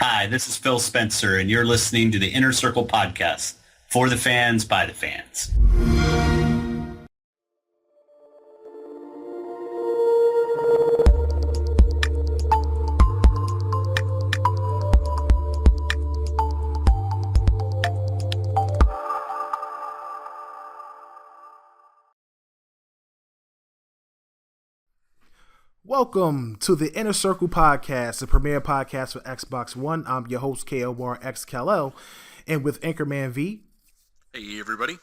Hi, this is Phil Spencer, and you're listening to the Inner Circle Podcast. For the fans, by the fans. Welcome to the Inner Circle Podcast, the premier podcast for Xbox One. I'm your host, KLRXKL, and with Anchorman V. Hey, everybody.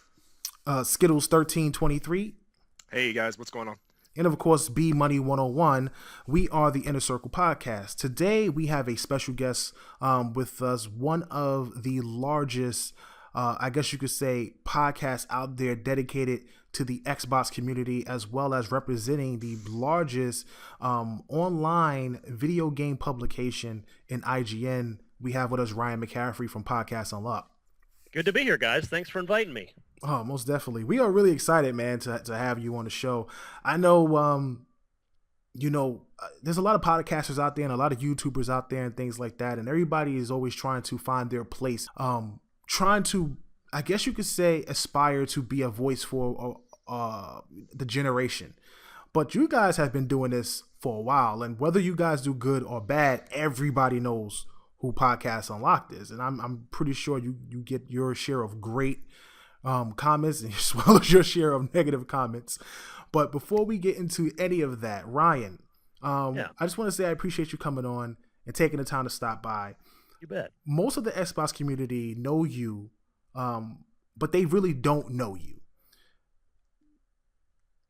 Skittles 1323. Hey, guys. What's going on? And, of course, B Money 101. We are the Inner Circle Podcast. Today, we have a special guest with us, one of the largest, I guess you could say, podcasts out there dedicated to the Xbox community, as well as representing the largest online video game publication in IGN. We have with us Ryan Mccaffery from Podcast Unlocked. Good to be here, guys. Thanks for inviting me. Oh, most definitely. We are really excited, man, to have you on the show. I know, there's a lot of podcasters out there and a lot of YouTubers out there and things like that, and everybody is always trying to find their place, trying to, I guess you could say, aspire to be a voice for the generation. But you guys have been doing this for a while, and whether you guys do good or bad, everybody knows who Podcast Unlocked is. And I'm pretty sure you get your share of great comments and as well as your share of negative comments. But before we get into any of that, Ryan, I just want to say I appreciate you coming on and taking the time to stop by. You bet. Most of the Xbox community know you, but they really don't know you.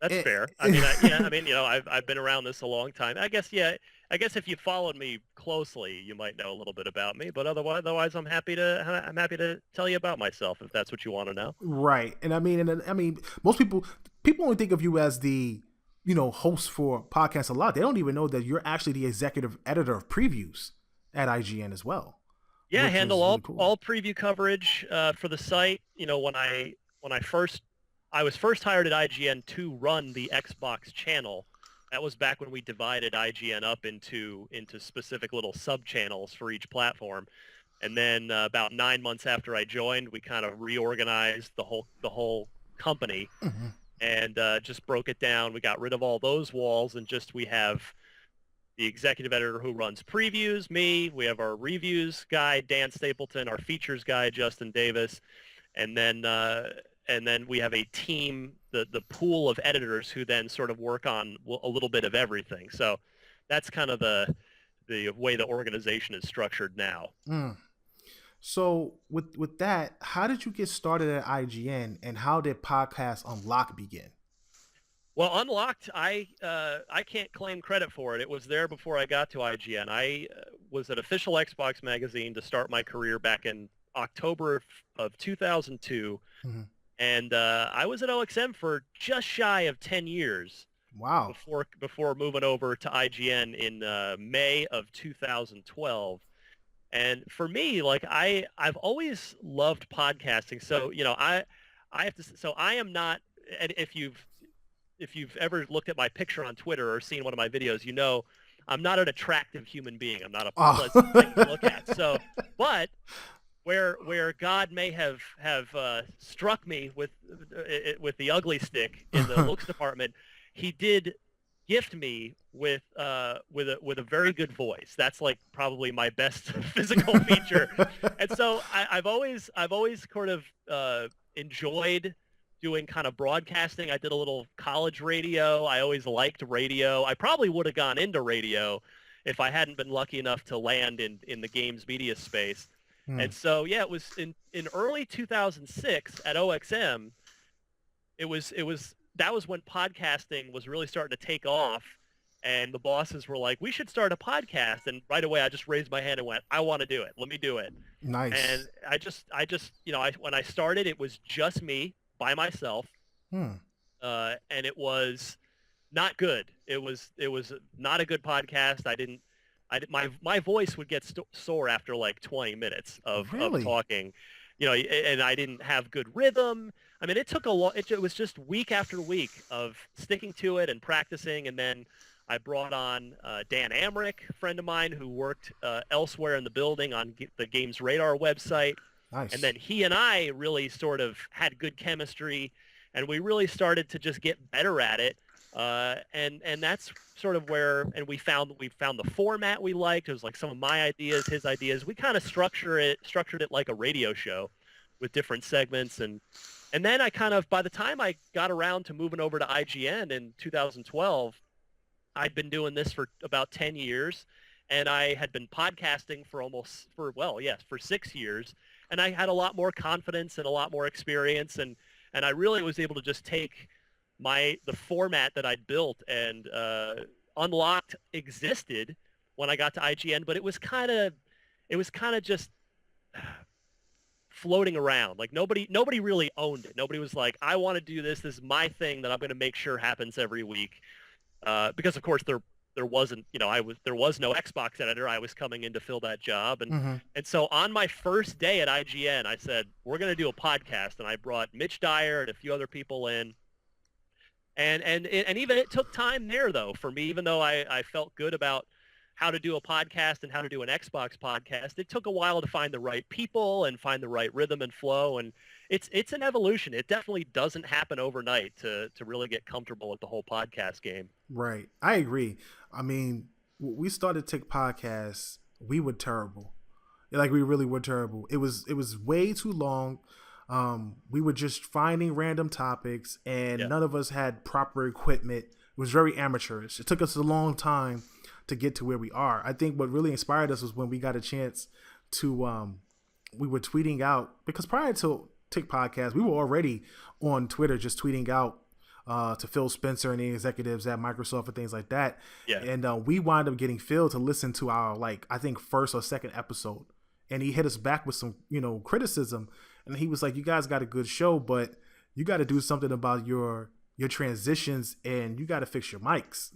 That's fair. I've been around this a long time. I guess if you followed me closely, you might know a little bit about me. But otherwise, I'm happy to tell you about myself if that's what you want to know. Right, and I mean, most people only think of you as the host for Podcast Unlocked. They don't even know that you're actually the executive editor of previews at IGN as well. Yeah, I handle all preview coverage for the site. I was first hired at IGN to run the Xbox channel. That was back when we divided IGN up into specific little sub-channels for each platform. And then about 9 months after I joined, we kind of reorganized the whole company and just broke it down. We got rid of all those walls and we have the executive editor who runs previews, me. We have our reviews guy, Dan Stapleton, our features guy, Justin Davis, and then we have a team, the pool of editors who then sort of work on a little bit of everything. So that's kind of the way the organization is structured now. So with that, how did you get started at IGN, and how did Podcast Unlocked begin? Well, Unlocked, I can't claim credit for it. It was there before I got to IGN. I was at Official Xbox Magazine to start my career back in October of 2002. And I was at OXM for just shy of 10 years. Wow. Before moving over to IGN in May of 2012. And for me, I've always loved podcasting. So, I have to, so I am not, and if you've ever looked at my picture on Twitter or seen one of my videos, I'm not an attractive human being. I'm not a pleasant thing to look at. So, but where God may have struck me with the ugly stick in the looks department, He did gift me with a very good voice. That's probably my best physical feature. And so I've always sort of enjoyed doing kind of broadcasting. I did a little college radio. I always liked radio. I probably would have gone into radio if I hadn't been lucky enough to land in the games media space. And so, it was in early 2006 at OXM. That was when podcasting was really starting to take off, and the bosses were like, "We should start a podcast." And right away, I just raised my hand and went, "I want to do it. Let me do it." Nice. And when I started, it was just me by myself, and it was not good. It was not a good podcast. My voice would get sore after 20 minutes of talking, and I didn't have good rhythm. I mean, it took it was just week after week of sticking to it and practicing. And then I brought on Dan Amrick, a friend of mine who worked elsewhere in the building on the Games Radar website. Nice. And then he and I really sort of had good chemistry, and we really started to just get better at it. And that's sort of where, and we found the format we liked. It was like some of my ideas, his ideas. We kind of structured it like a radio show with different segments. And then I kind of, by the time I got around to moving over to IGN in 2012, I'd been doing this for about 10 years, and I had been podcasting for 6 years. And I had a lot more confidence and a lot more experience, and I really was able to just take the format that I'd built and Unlocked existed when I got to IGN, but it was kind of just floating around. Like nobody really owned it. Nobody was like, I want to do this. This is my thing that I'm going to make sure happens every week. Because of course there wasn't, there was no Xbox editor. I was coming in to fill that job. And so on my first day at IGN, I said, we're going to do a podcast. And I brought Mitch Dyer and a few other people in. And even it took time there, though, for me, even though I felt good about how to do a podcast and how to do an Xbox podcast. It took a while to find the right people and find the right rhythm and flow. And it's an evolution. It definitely doesn't happen overnight to really get comfortable with the whole podcast game. Right. I agree. I mean, when we started TiC Podcast, we were terrible. Like, we really were terrible. It was way too long. We were just finding random topics, and none of us had proper equipment. It was very amateurish. It took us a long time to get to where we are. I think what really inspired us was when we got a chance to, we were tweeting out, because prior to TiC Podcast, we were already on Twitter just tweeting out to Phil Spencer and the executives at Microsoft and things like that. Yeah. And we wound up getting Phil to listen to our, I think, first or second episode. And he hit us back with some, criticism. And he was like, you guys got a good show, but you got to do something about your transitions, and you got to fix your mics,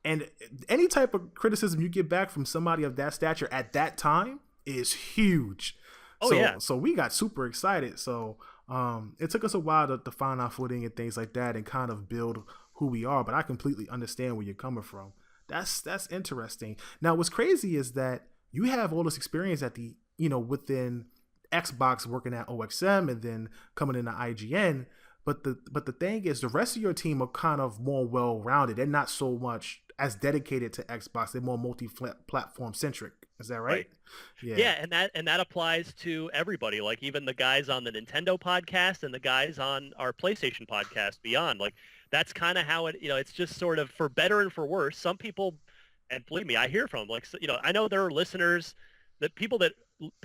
And any type of criticism you get back from somebody of that stature at that time is huge. So we got super excited. So it took us a while to find our footing and things like that and kind of build who we are. But I completely understand where you're coming from. That's interesting. Now, what's crazy is that you have all this experience at the, within Xbox, working at OXM and then coming into IGN. But the thing is, the rest of your team are kind of more well-rounded. They're not so much as dedicated to Xbox. They're more multi-platform centric. Is that right? Yeah, and that applies to everybody. Like even the guys on the Nintendo podcast and the guys on our PlayStation podcast Beyond. Like that's kind of how it. It's just sort of for better and for worse. Some people, and believe me, I hear from them. I know there are listeners,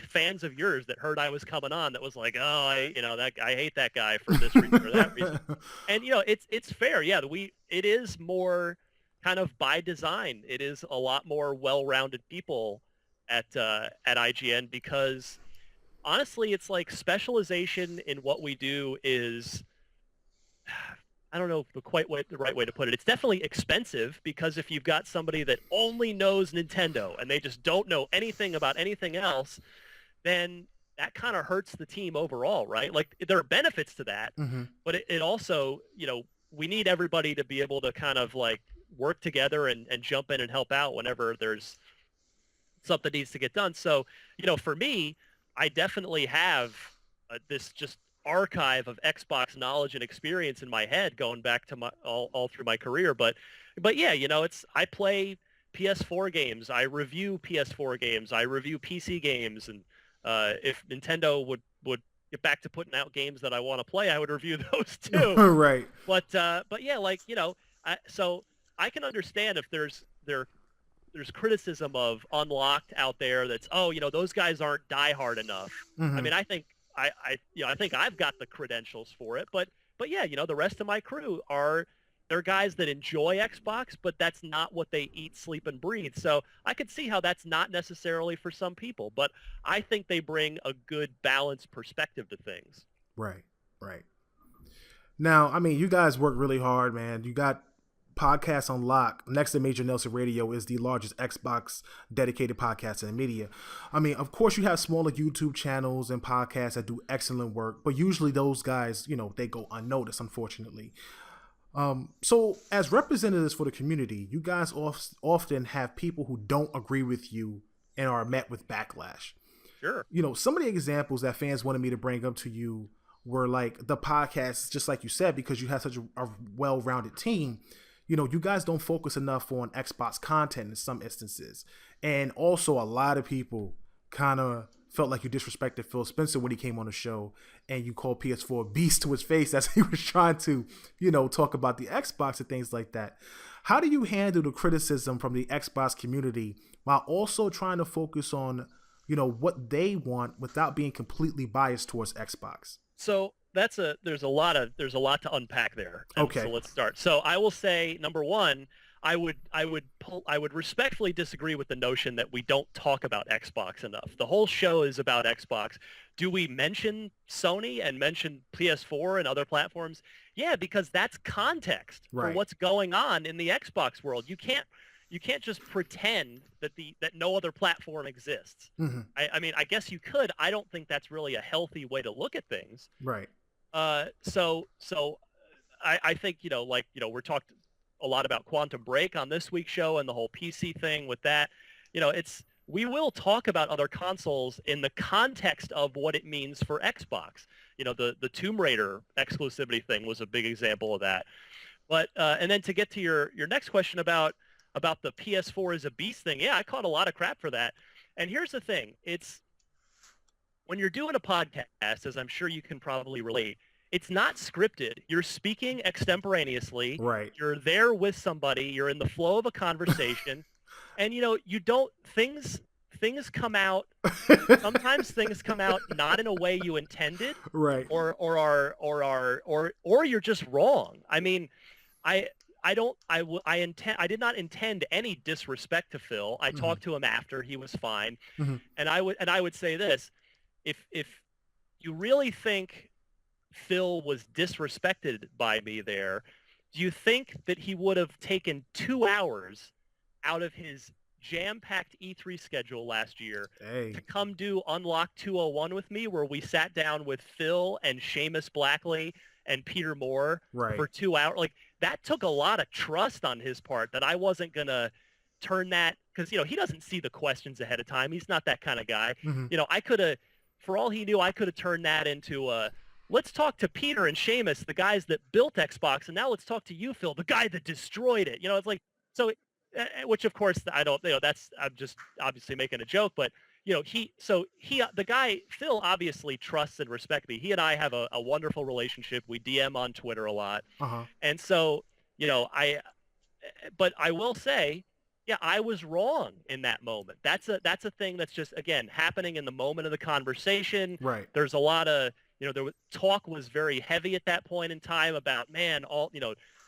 fans of yours that heard I was coming on that was like, oh, I hate that guy for this reason or that reason. And it's fair. Yeah, it is more kind of by design. It is a lot more well-rounded people at IGN, because honestly, it's like specialization in what we do is, I don't know the right way to put it. It's definitely expensive, because if you've got somebody that only knows Nintendo and they just don't know anything about anything else, then that kind of hurts the team overall, right? Like there are benefits to that, but it also, we need everybody to be able to kind of like work together and jump in and help out whenever there's something needs to get done. So, for me, I definitely have this just archive of Xbox knowledge and experience in my head going back to all through my career. But yeah, I play PS4 games. I review PS4 games. I review PC games. And if Nintendo would get back to putting out games that I want to play, I would review those too. Right. But yeah, so I can understand if there's criticism of Unlocked out there that's, those guys aren't diehard enough. I mean, I think I think I've got the credentials for it, but yeah, the rest of my crew they're guys that enjoy Xbox, but that's not what they eat, sleep, and breathe. So I could see how that's not necessarily for some people, but I think they bring a good balanced perspective to things. Right. Now, I mean, you guys work really hard, man. You got Podcasts on lock. Next to Major Nelson Radio is the largest Xbox dedicated podcast in the media. I mean, of course, you have smaller YouTube channels and podcasts that do excellent work, but usually those guys, they go unnoticed, unfortunately. So as representatives for the community, you guys often have people who don't agree with you and are met with backlash. Sure. Some of the examples that fans wanted me to bring up to you were like the podcast, just like you said, because you have such a well-rounded team. You guys don't focus enough on Xbox content in some instances. And also a lot of people kind of felt like you disrespected Phil Spencer when he came on the show, and you called PS4 a beast to his face as he was trying to, talk about the Xbox and things like that. How do you handle the criticism from the Xbox community while also trying to focus on, what they want without being completely biased towards Xbox? So there's a lot to unpack there. Okay. So let's start. So I will say, number one, I would respectfully disagree with the notion that we don't talk about Xbox enough. The whole show is about Xbox. Do we mention Sony and mention PS4 and other platforms? Yeah, because that's context for what's going on in the Xbox world. You can't just pretend that no other platform exists. Mm-hmm. I mean, I guess you could. I don't think that's really a healthy way to look at things. Right. So I think, we're talked a lot about Quantum Break on this week's show and the whole PC thing with that. We will talk about other consoles in the context of what it means for Xbox. The Tomb Raider exclusivity thing was a big example of that. But and then to get to your next question about the PS4 is a beast thing, yeah, I caught a lot of crap for that. And here's the thing. It's when you're doing a podcast, as I'm sure you can probably relate, it's not scripted. You're speaking extemporaneously. Right. You're there with somebody. You're in the flow of a conversation. And, you don't, things come out, sometimes things come out not in a way you intended. Right. Or you're just wrong. I mean, I did not intend any disrespect to Phil. I talked to him after. He was fine. Mm-hmm. And I would say this, if you really think Phil was disrespected by me there, do you think that he would have taken 2 hours out of his jam-packed E3 schedule last year to come do Unlock 201 with me, where we sat down with Phil and Seamus Blackley and Peter Moore for 2 hours? Like, that took a lot of trust on his part that I wasn't going to turn that, because, he doesn't see the questions ahead of time. He's not that kind of guy. Mm-hmm. I could have, for all he knew, I could have turned that into let's talk to Peter and Seamus, the guys that built Xbox, and now let's talk to you, Phil, the guy that destroyed it. It's like, so, which of course I don't, I'm just obviously making a joke, but the guy, Phil, obviously trusts and respects me. He and I have a wonderful relationship. We DM on Twitter a lot. Uh-huh. And so, but I will say, yeah, I was wrong in that moment. That's a thing that's just, again, happening in the moment of the conversation. Right. There's a lot of, talk was very heavy at that point in time about, man,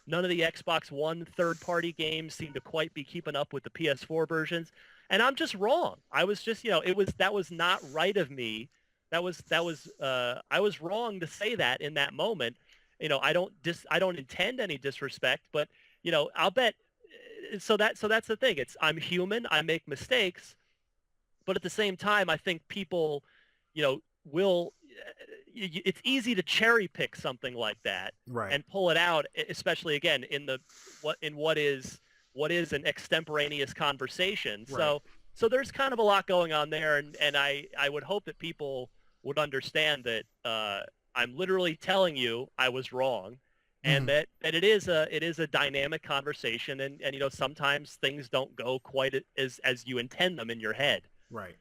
none of the Xbox One third-party games seem to quite be keeping up with the PS4 versions. And I'm just wrong. I was just, that was not right of me. I was wrong to say that in that moment. I don't intend any disrespect, but, I'll bet. So that's the thing. I'm human. I make mistakes, but at the same time, I think people, will. It's easy to cherry pick something like that and pull it out, especially again in what is an extemporaneous conversation. Right. So there's kind of a lot going on there, and I would hope that people would understand that I'm literally telling you I was wrong, and that it is a dynamic conversation, and sometimes things don't go quite as you intend them in your head. Right.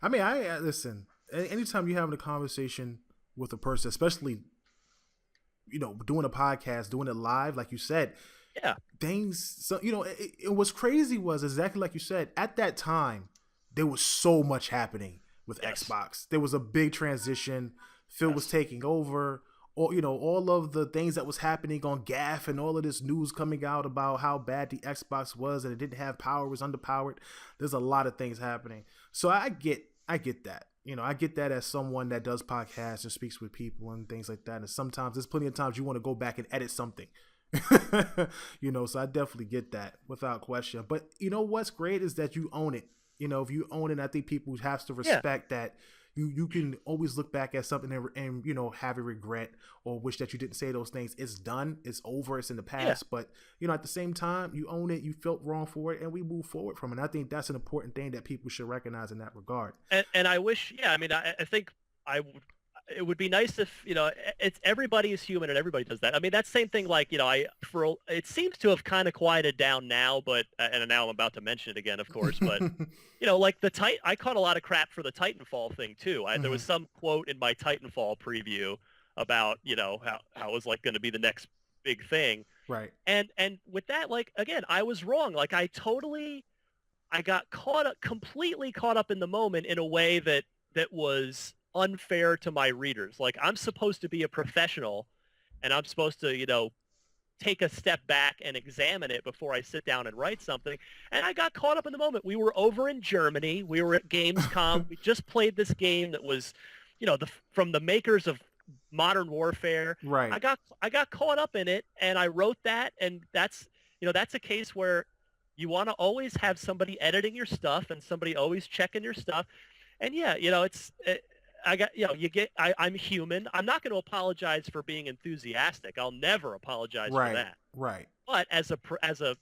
I mean, listen. Anytime you're having a conversation with a person, especially, doing a podcast, doing it live, like you said, yeah, things. So what's crazy was exactly like you said. At that time, there was so much happening with Xbox. There was a big transition. Phil was taking over. All of the things that was happening on GAF and all of this news coming out about how bad the Xbox was and it didn't have power, was underpowered. There's a lot of things happening. So I get that. I get that as someone that does podcasts and speaks with people and things like that. And sometimes there's plenty of times you want to go back and edit something, so I definitely get that without question. But what's great is that you own it. If you own it, I think people have to respect that, you can always look back at something and you know, have a regret or wish that you didn't say those things. It's done. It's over. It's in the past. But, you know, at the same time, you own it. You felt wrong for it, and we move forward from it. And I think that's an important thing that people should recognize in that regard. And I wish, I mean, I think it would be nice if, you know, it's everybody is human and everybody does that. I mean, that same thing, like, you know, it seems to have kind of quieted down now, but, and now I'm about to mention it again, of course, but, you know, like I caught a lot of crap for the Titanfall thing too. There was some quote in my Titanfall preview about, you know, how it was like going to be the next big thing. Right. And with that, like, again, I was wrong. Like I got completely caught up in the moment in a way that was unfair to my readers. Like I'm supposed to be a professional and I'm supposed to, you know, take a step back and examine it before I sit down and write something. And I got caught up in the moment. We were over in Germany. We were at Gamescom. We just played this game that was, you know, from the makers of Modern Warfare. Right. I got caught up in it and I wrote that, and that's, you know, that's a case where you want to always have somebody editing your stuff and somebody always checking your stuff. And yeah, you know, I'm human. I'm not going to apologize for being enthusiastic. I'll never apologize for that. Right. But as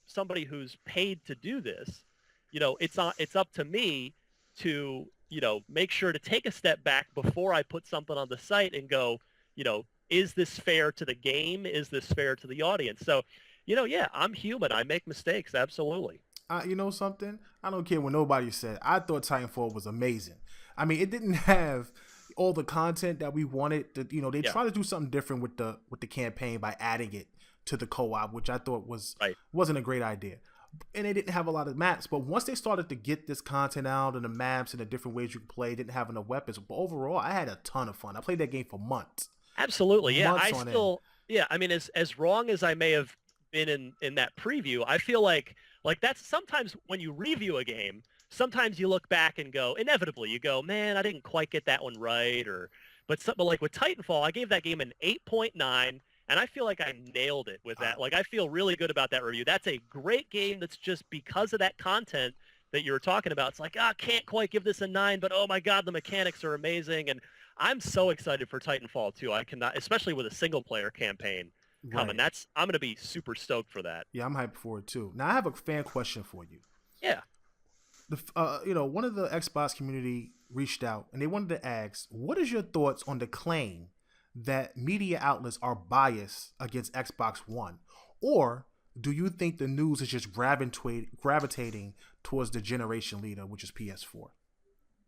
somebody who's paid to do this, you know, it's up to me to, you know, make sure to take a step back before I put something on the site and go, you know, is this fair to the game? Is this fair to the audience? So, you know, yeah, I'm human. I make mistakes. Absolutely. You know something? I don't care what nobody said. I thought Titanfall was amazing. I mean, it didn't have all the content that we wanted. You know, they tried to do something different with the campaign by adding it to the co-op, which I thought wasn't a great idea. And they didn't have a lot of maps. But once they started to get this content out and the maps and the different ways you could play, didn't have enough weapons. But overall, I had a ton of fun. I played that game for months. Absolutely, yeah. Months I mean, as wrong as I may have been in that preview, I feel like that's sometimes when you review a game, sometimes you look back and go, inevitably you go, man, I didn't quite get that one right. But like with Titanfall, I gave that game an 8.9, and I feel like I nailed it with that. Like I feel really good about that review. That's a great game. That's just because of that content that you were talking about. It's like, I can't quite give this a 9, but oh my God, the mechanics are amazing. And I'm so excited for Titanfall too. I cannot, especially with a single player campaign coming. Right. I'm going to be super stoked for that. Yeah, I'm hyped for it too. Now I have a fan question for you. Yeah. You know, one of the Xbox community reached out and they wanted to ask, what is your thoughts on the claim that media outlets are biased against Xbox One? Or do you think the news is just gravitating towards the generation leader, which is PS4?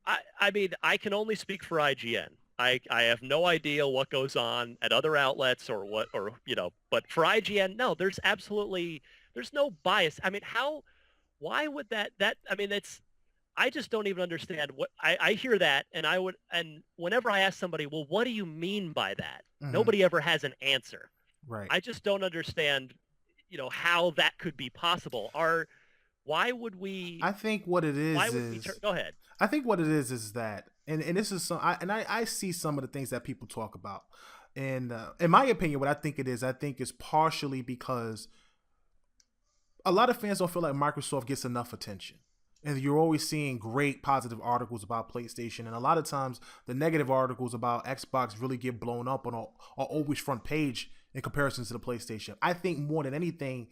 I mean, I can only speak for IGN. I have no idea what goes on at other outlets or you know, but for IGN, no, there's no bias. I mean, why would that, I mean, I just don't even understand what I hear that. And whenever I ask somebody, well, what do you mean by that? Mm-hmm. Nobody ever has an answer. Right. I just don't understand, you know, how that could be possible. Why would we? I think what it is. Go ahead. I think what it is that, and this is I see some of the things that people talk about, and in my opinion, what I think is partially because a lot of fans don't feel like Microsoft gets enough attention. And you're always seeing great positive articles about PlayStation. And a lot of times the negative articles about Xbox really get blown up and are always front page in comparison to the PlayStation. I think more than anything,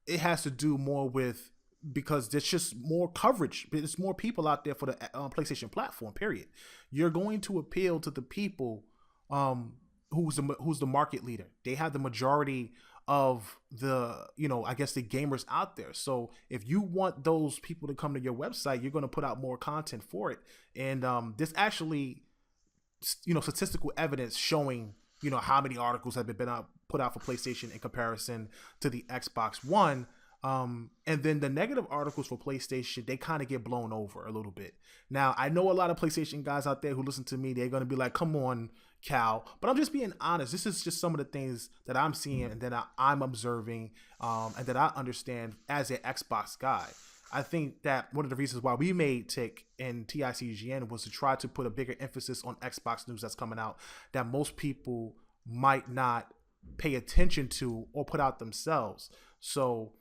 it has to do more with, because there's just more coverage. There's more people out there for the PlayStation platform, period. You're going to appeal to the people who's the market leader. They have the majority of the, you know, I guess the gamers out there. So if you want those people to come to your website, you're going to put out more content for it. And there's actually, you know, statistical evidence showing, you know, how many articles have been put out for PlayStation in comparison to the Xbox One. And then the negative articles for PlayStation, they kind of get blown over a little bit. Now, I know a lot of PlayStation guys out there who listen to me, they're going to be like, come on, Cal. But I'm just being honest. This is just some of the things that I'm seeing and that I'm observing and that I understand as an Xbox guy. I think that one of the reasons why we made TiC and TICGN was to try to put a bigger emphasis on Xbox news that's coming out that most people might not pay attention to or put out themselves. So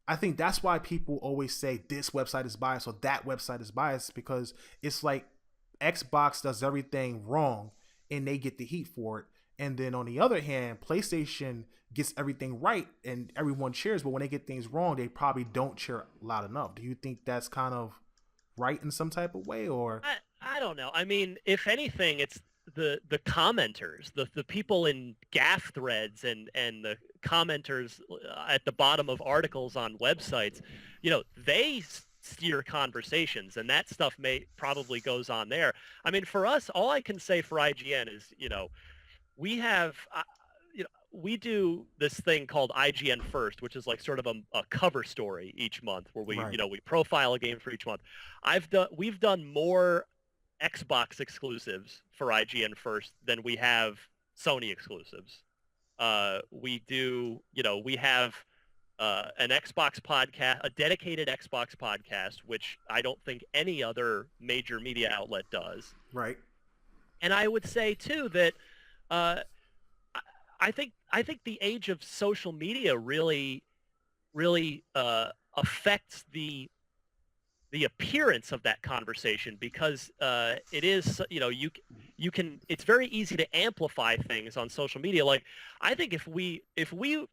I think that's why people always say this website is biased or that website is biased, because it's like Xbox does everything wrong and they get the heat for it. And then on the other hand, PlayStation gets everything right and everyone cheers, but when they get things wrong, they probably don't cheer loud enough. Do you think that's kind of right in some type of way, or? I don't know. I mean, if anything, it's the commenters, the people in gaff threads and the commenters at the bottom of articles on websites, they steer conversations, and that stuff probably goes on there. I mean, for us, all I can say for IGN is, we have, we do this thing called IGN First, which is like sort of a cover story each month where we, Right. We profile a game for each month. We've done more Xbox exclusives for IGN First than we have Sony exclusives. We have an Xbox podcast, a dedicated Xbox podcast, which I don't think any other major media outlet does. Right. And I would say too that I think the age of social media really affects the appearance of that conversation, because it is, you can, it's very easy to amplify things on social media. Like, I think if we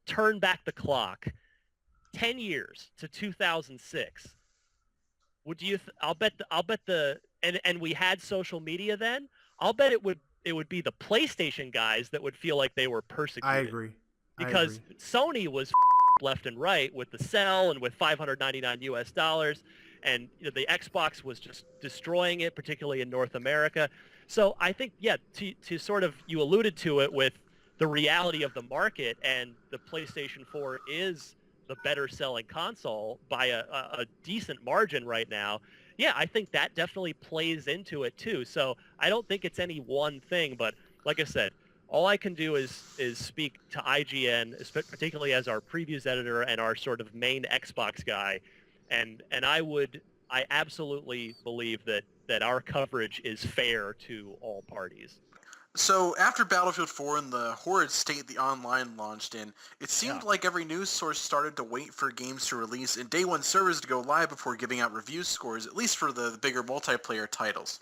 turn back the clock 10 years to 2006, I'll bet and we had social media then, I'll bet it would be the PlayStation guys that would feel like they were persecuted. I agree. Because Sony was left and right with the sell and with $599 US, and the Xbox was just destroying it, particularly in North America. So I think, to sort of, you alluded to it with the reality of the market, and the PlayStation 4 is the better selling console by a decent margin right now. Yeah, I think that definitely plays into it too. So I don't think it's any one thing, but like I said, all I can do is speak to IGN, particularly as our previews editor and our sort of main Xbox guy, and I absolutely believe that our coverage is fair to all parties. So after Battlefield 4 and the horrid state the online launched in, it seemed like every news source started to wait for games to release and day one servers to go live before giving out review scores, at least for the bigger multiplayer titles.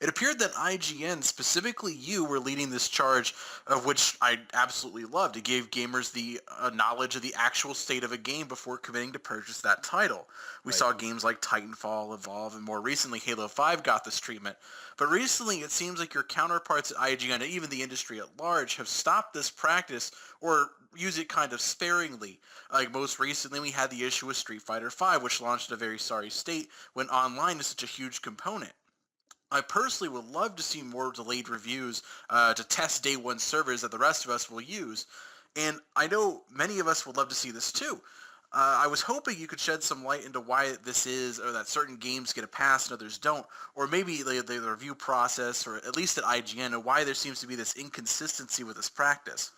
It appeared that IGN, specifically you, were leading this charge, of which I absolutely loved. It gave gamers the knowledge of the actual state of a game before committing to purchase that title. We saw games like Titanfall, Evolve, and more recently Halo 5 got this treatment. But recently it seems like your counterparts at IGN and even the industry at large have stopped this practice or use it kind of sparingly. Like most recently we had the issue with Street Fighter 5, which launched in a very sorry state when online is such a huge component. I personally would love to see more delayed reviews to test day one servers that the rest of us will use. And I know many of us would love to see this too. I was hoping you could shed some light into why this is, or that certain games get a pass and others don't, or maybe the review process, or at least at IGN, and why there seems to be this inconsistency with this practice.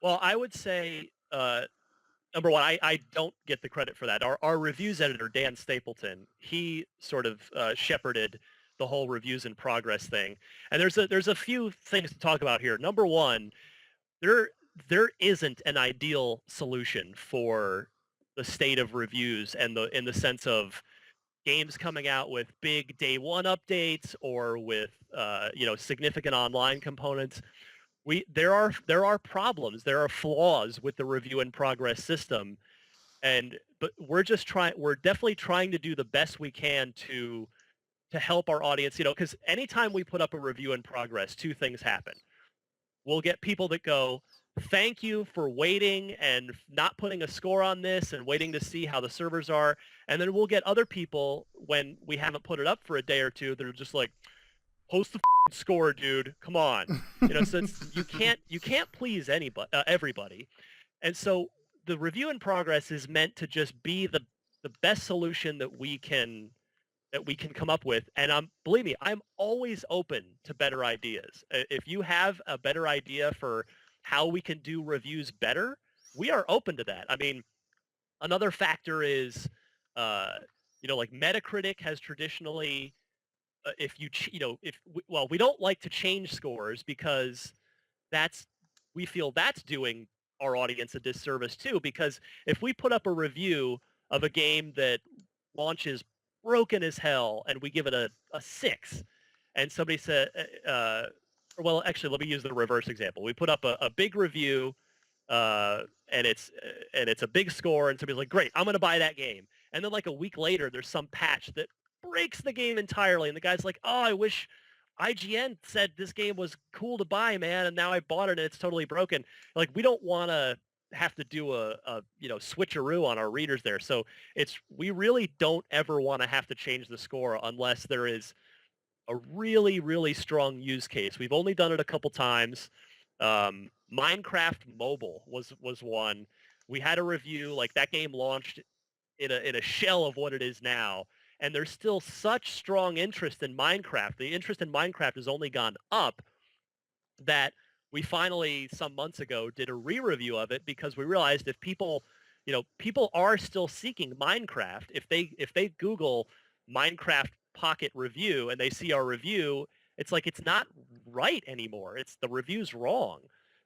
Well, I would say, number one, I don't get the credit for that. Our reviews editor, Dan Stapleton, he sort of shepherded the whole reviews in progress thing. And there's a few things to talk about here. Number one, there isn't an ideal solution for the state of reviews and in the sense of games coming out with big day one updates or with significant online components. There are problems, there are flaws with the review in progress system, but we're definitely trying to do the best we can to help our audience, because anytime we put up a review in progress, two things happen. We'll get people that go, thank you for waiting and not putting a score on this and waiting to see how the servers are. And then we'll get other people, when we haven't put it up for a day or two, that are just like, post the score, dude. Come on. So you can't please everybody. And so the review in progress is meant to just be the best solution that we can come up with. And believe me, I'm always open to better ideas. If you have a better idea for how we can do reviews better, we are open to that. I mean, another factor is, like Metacritic has traditionally, we don't like to change scores because we feel that's doing our audience a disservice too, because if we put up a review of a game that launches broken as hell and we give it a 6, and somebody said, well, actually, let me use the reverse example. We put up a big review, and it's a big score, and somebody's like, great, I'm going to buy that game. And then like a week later, there's some patch that breaks the game entirely, and the guy's like, oh, I wish IGN said this game was cool to buy, man, and now I bought it and it's totally broken. Like, we don't want to have to do a switcheroo on our readers there. So we really don't ever want to have to change the score unless there is a really, really strong use case. We've only done it a couple times. Minecraft Mobile was one. We had a review, like that game launched in a shell of what it is now, and there's still such strong interest in Minecraft. The interest in Minecraft has only gone up, that we finally, some months ago, did a re-review of it because we realized if people are still seeking Minecraft. If they Google Minecraft Pocket Review and they see our review, it's like it's not right anymore. It's the review's wrong.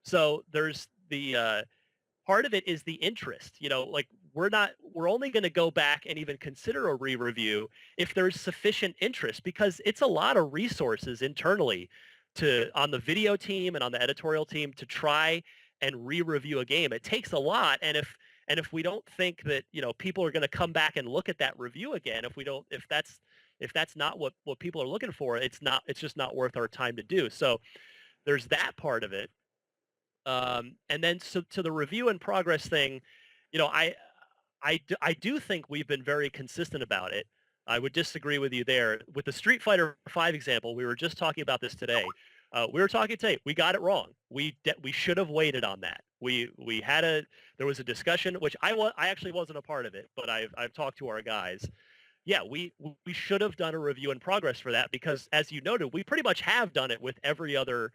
So there's the part of it is the interest. Like we're only going to go back and even consider a re-review if there's sufficient interest, because it's a lot of resources internally on the video team and on the editorial team to try and re-review a game. It takes a lot, and if we don't think that people are going to come back and look at that review again, if that's not what people are looking for, it's just not worth our time to do. So there's that part of it. And then so to the review in progress thing, I do think we've been very consistent about it. I would disagree with you there. With the Street Fighter V example, we were just talking about this today. We were talking today. We got it wrong. We should have waited on that. There was a discussion, which I actually wasn't a part of it, but I've talked to our guys. Yeah, we should have done a review in progress for that, because as you noted, we pretty much have done it with every other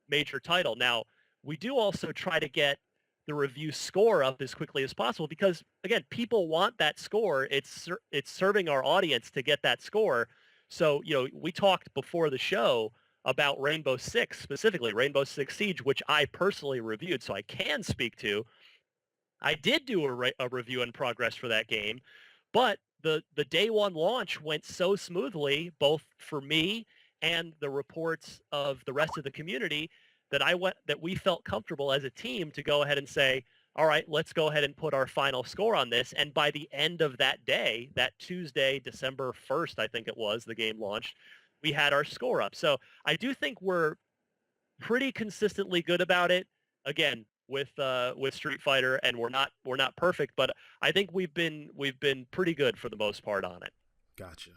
major title. Now, we do also try to get the review score up as quickly as possible because, again, people want that score. It's serving our audience to get that score. So, we talked before the show about Rainbow Six, specifically Rainbow Six Siege, which I personally reviewed, so I can speak to. I did do a review in progress for that game, but the day one launch went so smoothly, both for me and the reports of the rest of the community, that we felt comfortable as a team to go ahead and say, all right, let's go ahead and put our final score on this. And by the end of that day, that Tuesday, December 1st, I think it was, the game launched, we had our score up. So I do think we're pretty consistently good about it. Again, with Street Fighter, and we're not perfect, but I think we've been pretty good for the most part on it. Gotcha.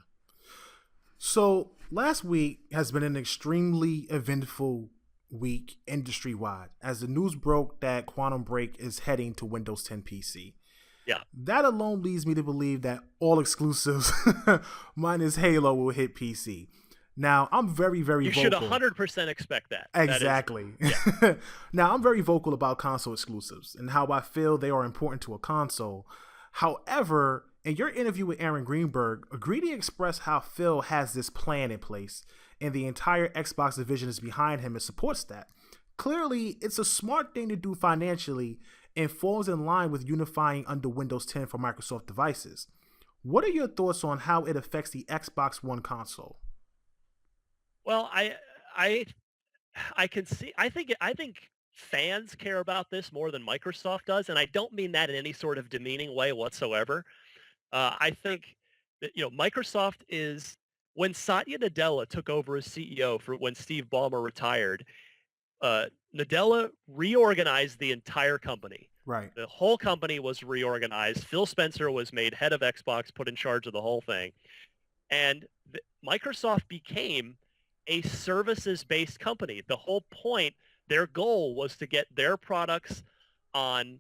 So last week has been an extremely eventful week industry-wide as the news broke that Quantum Break is heading to Windows 10 PC. Yeah. That alone leads me to believe that all exclusives minus Halo will hit PC. Now, I'm very, very vocal. You should 100% expect that. Exactly. Yeah. Now, I'm very vocal about console exclusives and how I feel they are important to a console. However, in your interview with Aaron Greenberg, Greedy expressed how Phil has this plan in place and the entire Xbox division is behind him and supports that. Clearly, it's a smart thing to do financially and falls in line with unifying under Windows 10 for Microsoft devices. What are your thoughts on how it affects the Xbox One console? Well, I can see. I think fans care about this more than Microsoft does, and I don't mean that in any sort of demeaning way whatsoever. I think that Microsoft is, when Satya Nadella took over as CEO for when Steve Ballmer retired, Nadella reorganized the entire company. Right. The whole company was reorganized. Phil Spencer was made head of Xbox, put in charge of the whole thing, and Microsoft became a services-based company. The whole point, their goal was to get their products on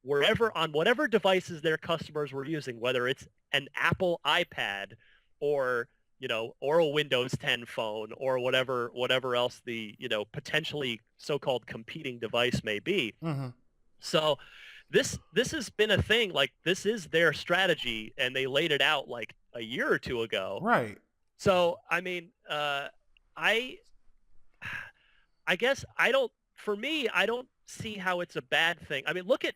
whatever devices their customers were using, whether it's an Apple iPad or a Windows 10 phone or whatever else the potentially so-called competing device may be. Mm-hmm. So this has been a thing. Like, this is their strategy, and they laid it out like a year or two ago. Right. So I mean, I guess I don't see how it's a bad thing. I mean, look at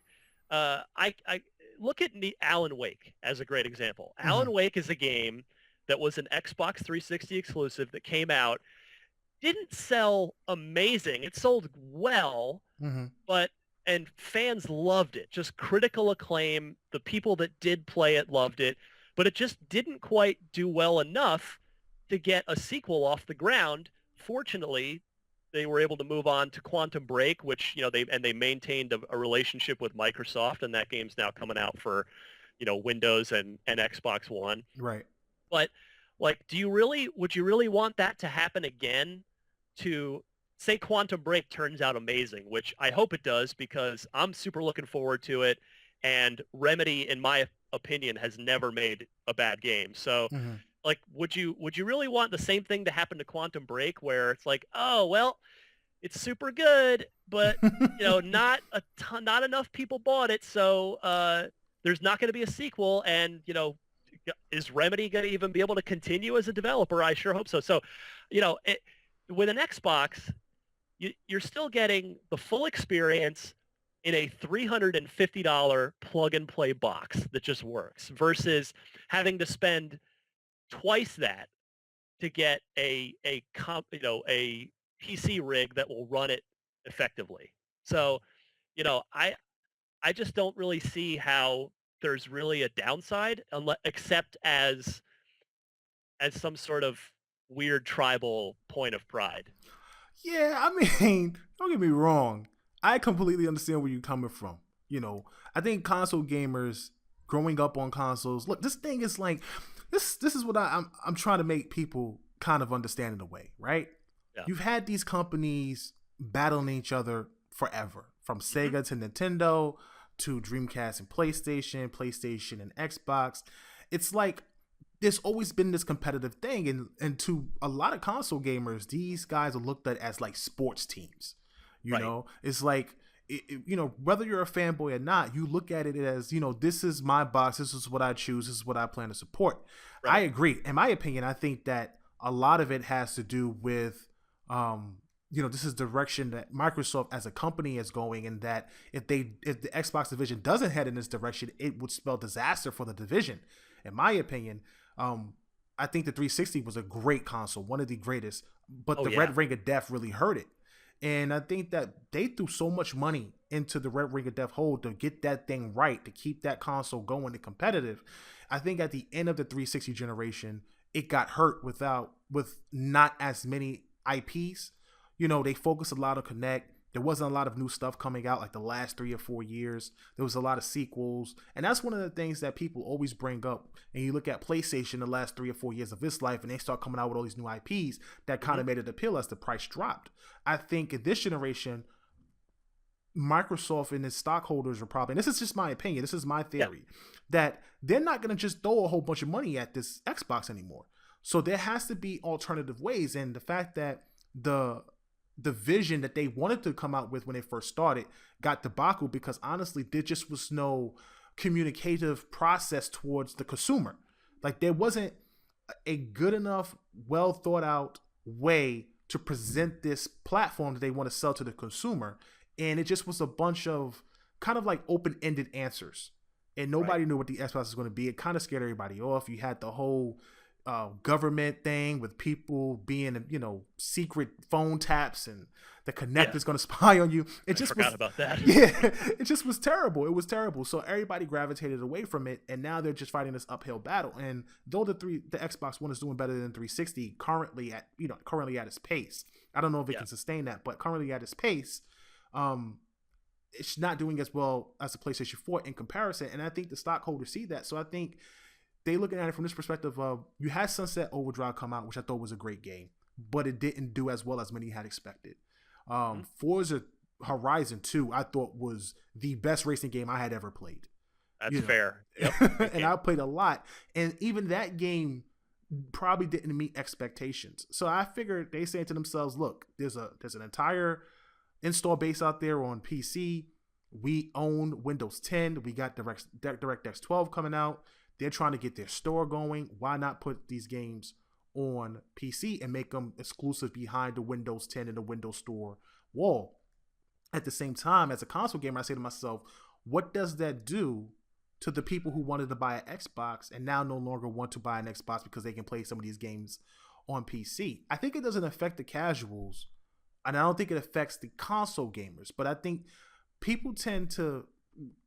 Alan Wake as a great example. Mm-hmm. Alan Wake is a game that was an Xbox 360 exclusive that came out. Didn't sell amazing. It sold well, Mm-hmm. but and fans loved it. Just critical acclaim. The people that did play it loved it, but it just didn't quite do well enough to get a sequel off the ground. Fortunately, they were able to move on to Quantum Break, which, they maintained a relationship with Microsoft, and that game's now coming out for, Windows and Xbox One. Right. But like, would you really want that to happen again? To say Quantum Break turns out amazing, which I hope it does, because I'm super looking forward to it. And Remedy, in my opinion, has never made a bad game. So Mm-hmm. like, would you really want the same thing to happen to Quantum Break, where it's like, oh, well, it's super good, but not enough people bought it. So there's not going to be a sequel. And, is Remedy going to even be able to continue as a developer? I sure hope so. So, with an Xbox, you're still getting the full experience in a $350 plug-and-play box that just works, versus having to spend twice that to get a PC rig that will run it effectively. So, I just don't really see how there's really a downside, except as some sort of weird tribal point of pride. Yeah, I mean, don't get me wrong. I completely understand where you're coming from. I think console gamers growing up on consoles. Look, this thing is like this. This is what I'm trying to make people kind of understand in a way, right? Yeah. You've had these companies battling each other forever, from Sega to Nintendo to Dreamcast and PlayStation and Xbox. It's like there's always been this competitive thing, and to a lot of console gamers, these guys are looked at as like sports teams. Right. It's like whether you're a fanboy or not, you look at it as, this is my box, this is what I choose, this is what I plan to support. Right. I agree. In my opinion, I think that a lot of it has to do with this is direction that Microsoft as a company is going, and that if the Xbox division doesn't head in this direction, it would spell disaster for the division. In my opinion, I think the 360 was a great console, one of the greatest, but Red Ring of Death really hurt it. And I think that they threw so much money into the Red Ring of Death hole to get that thing right, to keep that console going and competitive. I think at the end of the 360 generation, it got hurt with not as many IPs. They focused a lot on Kinect. There wasn't a lot of new stuff coming out like the last 3 or 4 years. There was a lot of sequels. And that's one of the things that people always bring up. And you look at PlayStation the last 3 or 4 years of its life, and they start coming out with all these new IPs that kind of made it appeal as the price dropped. I think in this generation, Microsoft and its stockholders are probably, and this is just my opinion, this is my theory, that they're not going to just throw a whole bunch of money at this Xbox anymore. So there has to be alternative ways. And the fact that the vision that they wanted to come out with when they first started got debacle because honestly there just was no communicative process towards the consumer. Like there wasn't a good enough, well thought out way to present this platform that they want to sell to the consumer, and it just was a bunch of kind of like open-ended answers, and nobody knew what the Xbox was going to be. It kind of scared everybody off. You had the whole government thing with people being, secret phone taps, and the Kinect is going to spy on you. I forgot about that. Yeah, it just was terrible. It was terrible. So everybody gravitated away from it, and now they're just fighting this uphill battle. And though the Xbox One is doing better than 360 currently at its pace, I don't know if it can sustain that, but currently at its pace, it's not doing as well as the PlayStation 4 in comparison. And I think the stockholders see that. So I think they looking at it from this perspective of, you had Sunset Overdrive come out, which I thought was a great game, but it didn't do as well as many had expected. Forza Horizon 2, I thought was the best racing game I had ever played. That's fair. Yep. And I played a lot. And even that game probably didn't meet expectations. So I figured they saying to themselves, look, there's an entire install base out there on PC. We own Windows 10. We got DirectX 12 coming out. They're trying to get their store going. Why not put these games on PC and make them exclusive behind the Windows 10 and the Windows Store wall? At the same time, as a console gamer, I say to myself, what does that do to the people who wanted to buy an Xbox and now no longer want to buy an Xbox because they can play some of these games on PC. I think it doesn't affect the casuals, and I don't think it affects the console gamers, but I think people tend to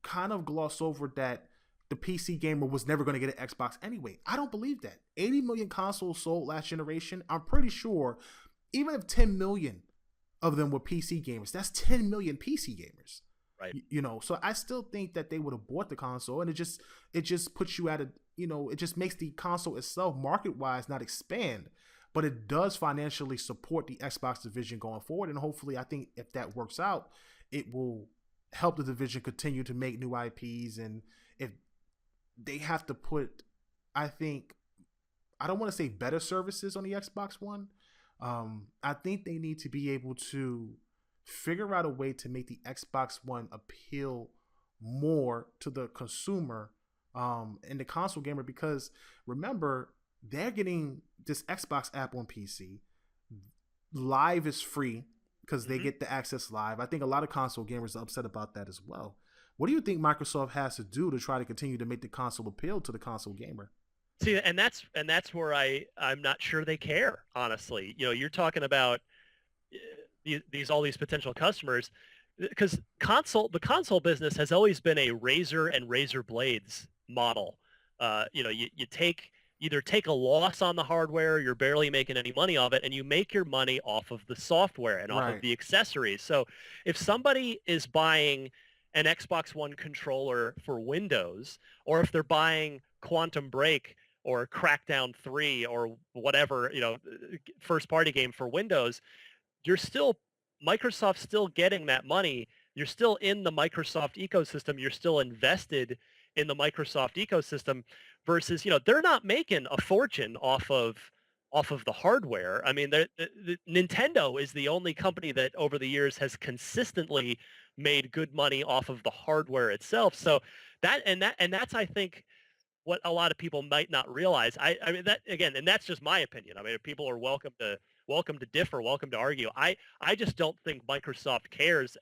kind of gloss over that the PC gamer was never going to get an Xbox anyway. I don't believe that. 80 million consoles sold last generation. I'm pretty sure even if 10 million of them were PC gamers, that's 10 million PC gamers. Right. You know, so I still think that they would have bought the console, and it just puts you at a, you know, it just makes the console itself market-wise not expand, but it does financially support the Xbox division going forward. And hopefully, I think if that works out, it will help the division continue to make new IPs. And if they have to put, I think, I don't want to say better services on the Xbox One. I think they need to be able to figure out a way to make the Xbox One appeal more to the consumer and the console gamer, because remember, they're getting this Xbox app on PC. Live is free because they get the access live. I think a lot of console gamers are upset about that as well. What do you think Microsoft has to do to try to continue to make the console appeal to the console gamer? See, and that's where I'm not sure they care, honestly. You know, you're talking about all these potential customers, because the console business has always been a razor and razor blades model. You know, you either take a loss on the hardware, you're barely making any money off it, and you make your money off of the software and off of the accessories. So if somebody is buying an Xbox One controller for Windows, or if they're buying Quantum Break or Crackdown 3 or whatever, you know, first party game for Windows, Microsoft's still getting that money. You're still in the Microsoft ecosystem. You're still invested in the Microsoft ecosystem, versus, you know, they're not making a fortune off of the hardware. I mean, the Nintendo is the only company that over the years has consistently made good money off of the hardware itself. So that's, I think, what a lot of people might not realize. I mean, that again, and that's just my opinion. I mean, people are welcome to differ, welcome to argue. I just don't think Microsoft cares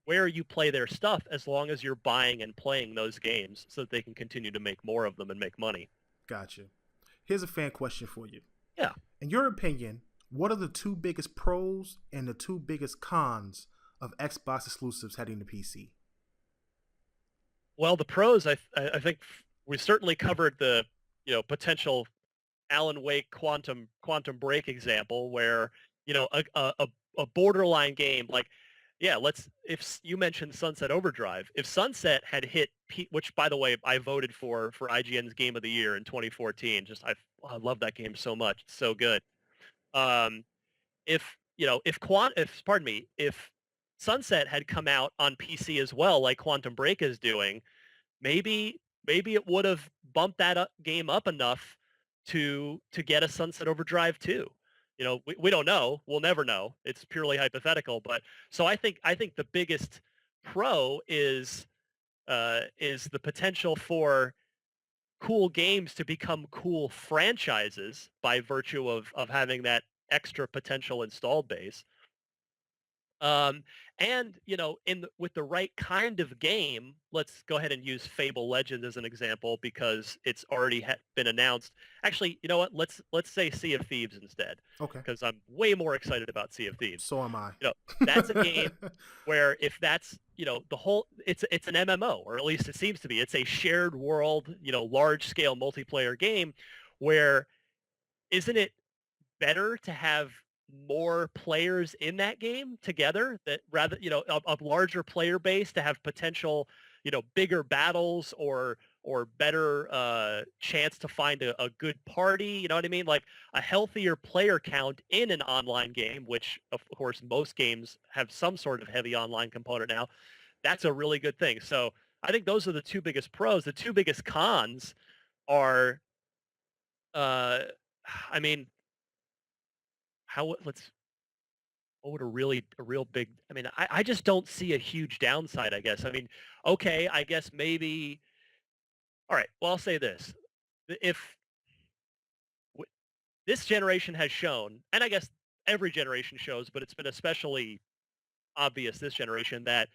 where you play their stuff, as long as you're buying and playing those games, so that they can continue to make more of them and make money. Gotcha. Here's a fan question for you. Yeah. In your opinion, what are the two biggest pros and the two biggest cons of Xbox exclusives heading to PC? Well, the pros, I think we certainly covered the, you know, potential Alan Wake Quantum Break example, where, you know, a borderline game like, yeah, if you mentioned Sunset Overdrive, if Sunset had hit which, by the way, I voted for IGN's Game of the Year in 2014. Just I love that game so much. It's so good. If Sunset had come out on PC as well, like Quantum Break is doing, maybe it would have bumped that game up enough to get a Sunset Overdrive 2. You know, we don't know. We'll never know. It's purely hypothetical. But so I think the biggest pro is the potential for cool games to become cool franchises by virtue of having that extra potential installed base. And, you know, with the right kind of game, let's go ahead and use Fable Legends as an example, because it's already been announced. Actually, you know what? Let's say Sea of Thieves instead. Okay. Because I'm way more excited about Sea of Thieves. So am I. You know, that's a game where, if that's, you know, it's an MMO, or at least it seems to be. It's a shared world, you know, large scale multiplayer game where, isn't it better to have more players in that game together, that rather, you know, a larger player base, to have potential, you know, bigger battles or better chance to find a good party, you know what I mean? Like a healthier player count in an online game, which of course most games have some sort of heavy online component now. That's a really good thing. So I think those are the two biggest pros. The two biggest cons are, I mean, what would a real big, I mean, I just don't see a huge downside, I guess. I mean, okay, I guess maybe, all right, well, I'll say this. If this generation has shown, and I guess every generation shows, but it's been especially obvious this generation, that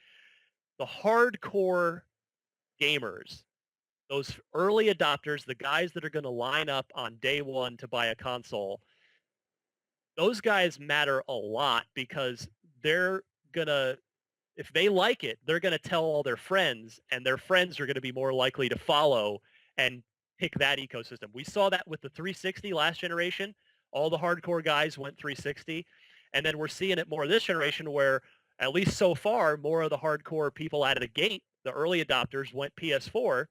the hardcore gamers, those early adopters, the guys that are going to line up on day one to buy a console, those guys matter a lot because they're going to, if they like it, they're going to tell all their friends, and their friends are going to be more likely to follow and pick that ecosystem. We saw that with the 360 last generation. All the hardcore guys went 360. And then we're seeing it more this generation where, at least so far, more of the hardcore people out of the gate, the early adopters, went PS4,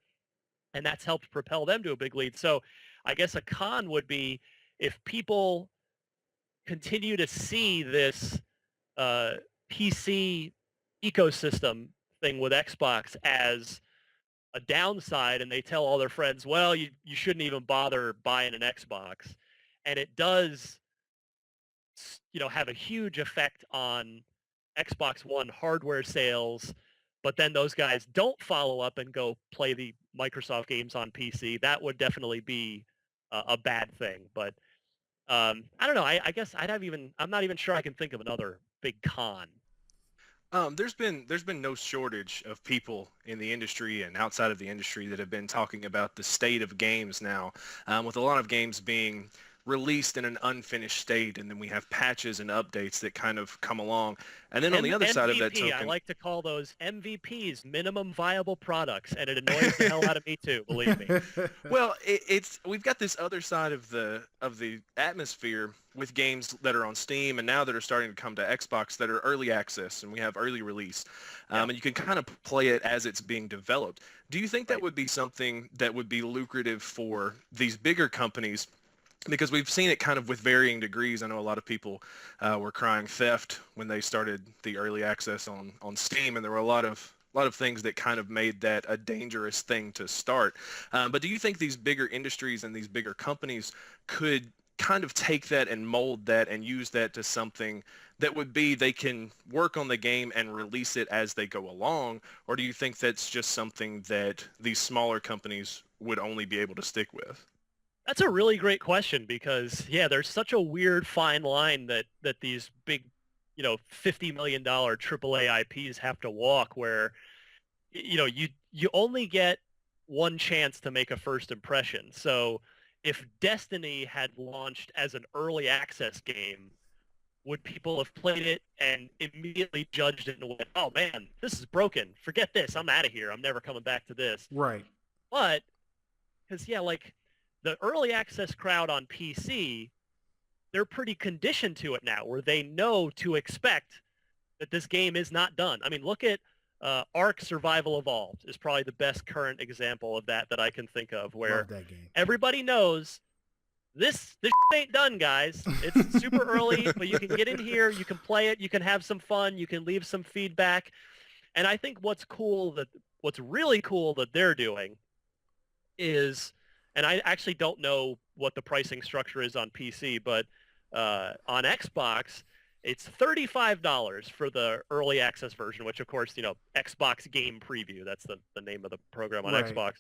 and that's helped propel them to a big lead. So I guess a con would be if people continue to see this PC ecosystem thing with Xbox as a downside, and they tell all their friends, well, you shouldn't even bother buying an Xbox. And it does, have a huge effect on Xbox One hardware sales, but then those guys don't follow up and go play the Microsoft games on PC. That would definitely be a bad thing. But I don't know. I guess I'm not even sure I can think of another big con. There's been no shortage of people in the industry and outside of the industry that have been talking about the state of games now, with a lot of games being released in an unfinished state, and then we have patches and updates that kind of come along. And then on the other side of that token, I like to call those MVPs, minimum viable products, and it annoys the hell out of me too, believe me. Well, we've got this other side of the atmosphere with games that are on Steam and now that are starting to come to Xbox that are early access, and we have early release, and you can kind of play it as it's being developed. Do you think that would be something that would be lucrative for these bigger companies? Because we've seen it kind of with varying degrees. I know a lot of people were crying theft when they started the early access on Steam, and there were a lot of things that kind of made that a dangerous thing to start. But do you think these bigger industries and these bigger companies could kind of take that and mold that and use that to something that would be they can work on the game and release it as they go along? Or do you think that's just something that these smaller companies would only be able to stick with? That's a really great question because, there's such a weird fine line that these big, $50 million AAA IPs have to walk where, you only get one chance to make a first impression. So if Destiny had launched as an early access game, would people have played it and immediately judged it and went, oh man, this is broken. Forget this. I'm out of here. I'm never coming back to this. Right. But, because, the early access crowd on PC, they're pretty conditioned to it now where they know to expect that this game is not done. I mean, look at Ark Survival Evolved is probably the best current example of that I can think of, where that game. Everybody knows this ain't done, guys. It's super early, but you can get in here, you can play it, you can have some fun, you can leave some feedback. And I think what's really cool that they're doing is, and I actually don't know what the pricing structure is on PC, but on Xbox, it's $35 for the early access version, which of course, Xbox Game Preview, that's the name of the program on Xbox.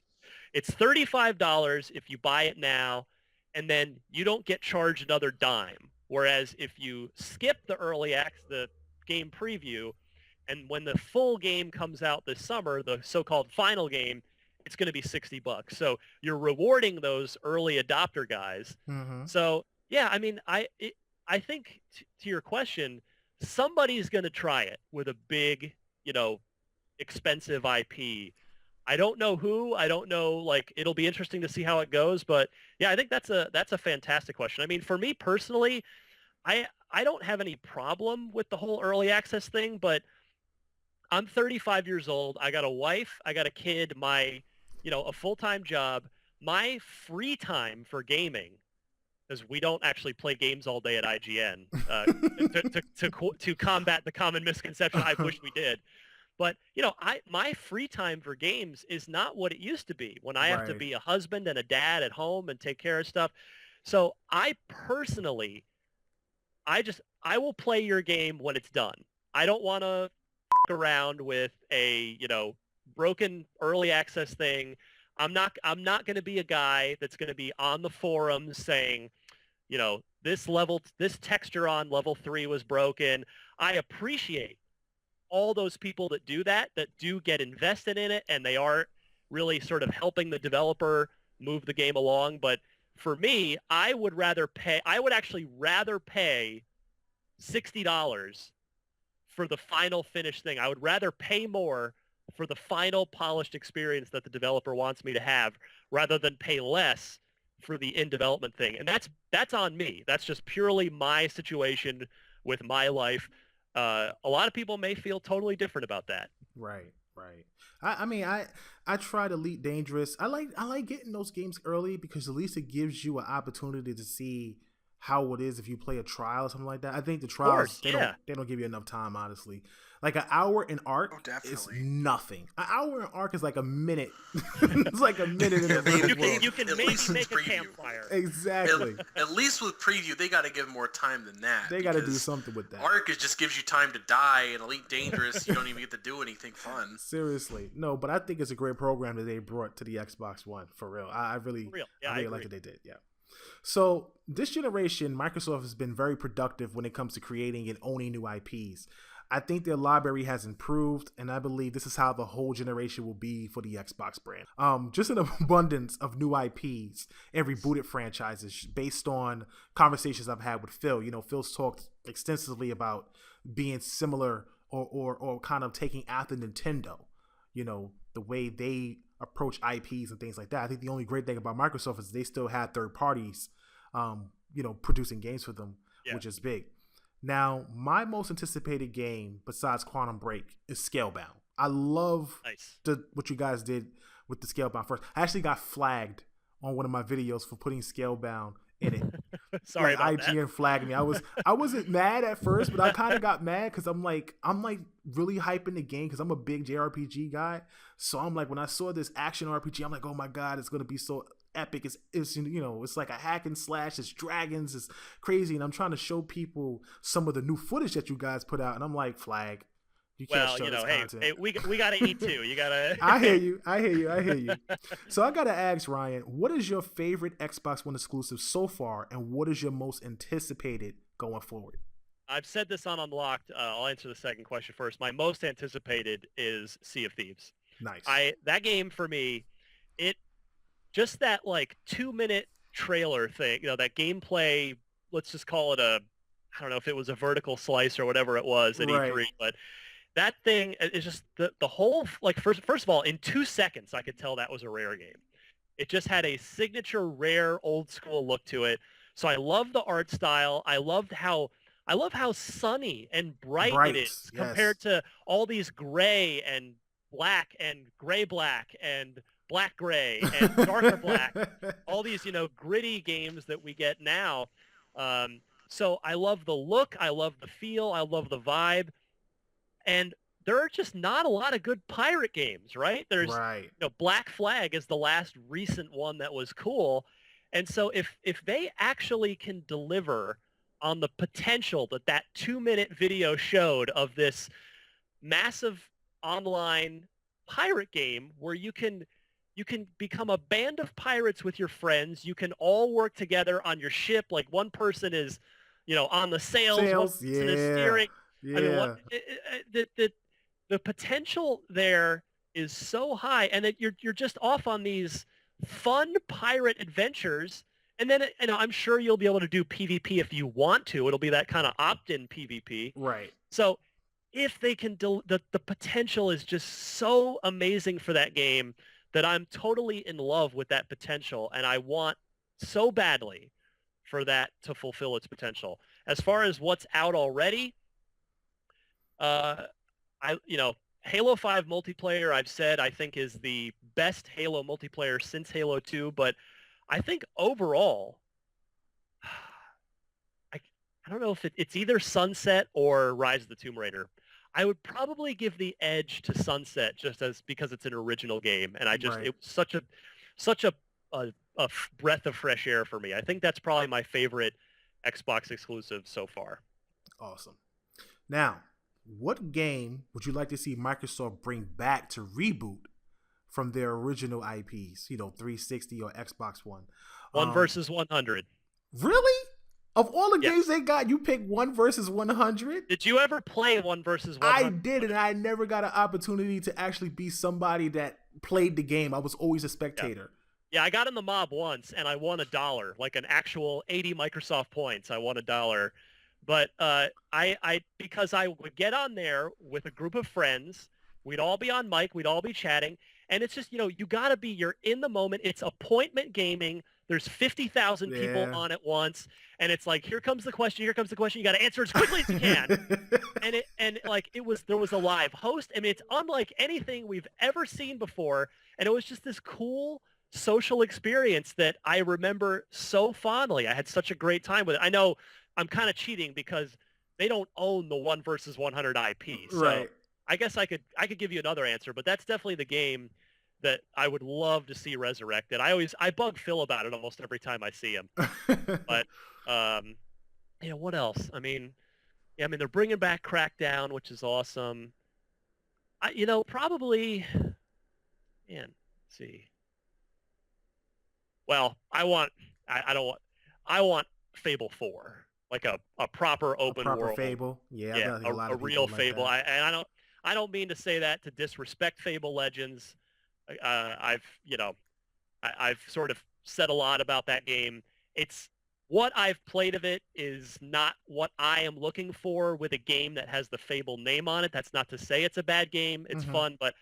It's $35 if you buy it now, and then you don't get charged another dime. Whereas if you skip the Game Preview, and when the full game comes out this summer, the so-called final game, it's going to be $60. So you're rewarding those early adopter guys. Mm-hmm. So I mean, I think to your question, somebody's going to try it with a big, expensive IP. I don't know who. I don't know. It'll be interesting to see how it goes. But I think that's a fantastic question. I mean, for me personally, I don't have any problem with the whole early access thing. But I'm 35 years old. I got a wife. I got a kid. A full-time job. My free time for gaming, because we don't actually play games all day at IGN, to combat the common misconception. I wish we did. But, my free time for games is not what it used to be when I have to be a husband and a dad at home and take care of stuff. So I personally, I will play your game when it's done. I don't want to around with a, broken early access thing. I'm not going to be a guy that's going to be on the forums saying, this texture on level 3 was broken. I appreciate all those people that do that do get invested in it, and they are really sort of helping the developer move the game along. But for me, I would actually rather pay $60 for the final finished thing. I would rather pay more for the final polished experience that the developer wants me to have rather than pay less for the in-development thing. And that's on me. That's just purely my situation with my life. A lot of people may feel totally different about that. Right. I mean, I tried Elite Dangerous. I like getting those games early because at least it gives you an opportunity to see how it is if you play a trial or something like that. I think the trials they don't give you enough time, honestly. Like an hour in Arc is nothing. An hour in Arc is like a minute. It's like a minute in the world. You can maybe make a campfire. Exactly. At least with preview, they got to give more time than that. They got to do something with that. Arc just gives you time to die, and Elite Dangerous, you don't even get to do anything fun. Seriously. No, but I think it's a great program that they brought to the Xbox One, for real. I really like that they did, yeah. So this generation, Microsoft has been very productive when it comes to creating and owning new IPs. I think their library has improved, and I believe this is how the whole generation will be for the Xbox brand. Just an abundance of new IPs and rebooted franchises based on conversations I've had with Phil. You know, Phil's talked extensively about being similar or kind of taking after Nintendo, you know, the way they approach IPs and things like that. I think the only great thing about Microsoft is they still have third parties, producing games for them, which is big. Now, my most anticipated game besides Quantum Break is Scalebound. I love what you guys did with the Scalebound first. I actually got flagged on one of my videos for putting Scalebound in it. Sorry about IGN that. flagged me. I wasn't mad at first, but I kind of got mad because I'm like really hyping the game because I'm a big JRPG guy. So I'm like, when I saw this action RPG, I'm like, oh my god, it's gonna be so epic. It's it's like a hack and slash. It's dragons. It's crazy, and I'm trying to show people some of the new footage that you guys put out, and I'm like, flag. You can't show this content. Hey, we gotta eat too. You gotta. I hear you. So I gotta ask Ryan, what is your favorite Xbox One exclusive so far, and what is your most anticipated going forward? I've said this on Unlocked. I'll answer the second question first. My most anticipated is Sea of Thieves. Nice. That game for me, just that like 2-minute trailer thing, that gameplay, let's just call it I don't know if it was a vertical slice or whatever it was at E3, but that thing is just the whole, like, first of all, in 2 seconds, I could tell that was a Rare game. It just had a signature Rare old school look to it. So I love the art style. I love how sunny and bright it is compared to all these gray and black and gray black and black gray and darker black, all these, gritty games that we get now. So I love the look, I love the feel, I love the vibe. And there are just not a lot of good pirate games, right? There's Black Flag is the last recent one that was cool. And so if they actually can deliver on the potential that 2-minute video showed of this massive online pirate game where you can become a band of pirates with your friends. You can all work together on your ship. Like one person is, on the sails, one person is steering. Yeah. I mean, the potential there is so high, and that you're just off on these fun pirate adventures. And then, I'm sure you'll be able to do PvP if you want to. It'll be that kind of opt-in PvP. Right. So if they can, the potential is just so amazing for that game that I'm totally in love with that potential, and I want so badly for that to fulfill its potential. As far as what's out already, Halo 5 multiplayer, I've said, I think is the best Halo multiplayer since Halo 2, but I think overall, I don't know if it's either Sunset or Rise of the Tomb Raider. I would probably give the edge to Sunset because it's an original game, and it was such a breath of fresh air for me. I think that's probably my favorite Xbox exclusive so far. Awesome. Now, what game would you like to see Microsoft bring back to reboot from their original IPs? 360 or Xbox One. 1 versus 100. Really? Of all the games they got, you pick 1 versus 100? Did you ever play 1 versus 100? I did, and I never got an opportunity to actually be somebody that played the game. I was always a spectator. Yeah, I got in the mob once, and I won $1, like an actual 80 Microsoft points. I won $1. But I because I would get on there with a group of friends. We'd all be on mic. We'd all be chatting. And it's just, you got to be, you're in the moment. It's appointment gaming. There's 50,000 people on at once. And it's like, here comes the question. Here comes the question. You got to answer as quickly as you can. There was a live host. I mean, it's unlike anything we've ever seen before. And it was just this cool social experience that I remember so fondly. I had such a great time with it. I know I'm kind of cheating because they don't own the 1 versus 100 IP. So right. I guess I could give you another answer, but that's definitely the game that I would love to see resurrected. I bug Phil about it almost every time I see him. But what else? I mean, they're bringing back Crackdown, which is awesome. Probably, let's see. Well, I want Fable 4, like a proper open world Fable. Yeah, a real Fable. Like I don't mean to say that to disrespect Fable Legends. I've sort of said a lot about that game. It's what I've played of it is not what I am looking for with a game that has the Fable name on it. That's not to say it's a bad game. It's fun, but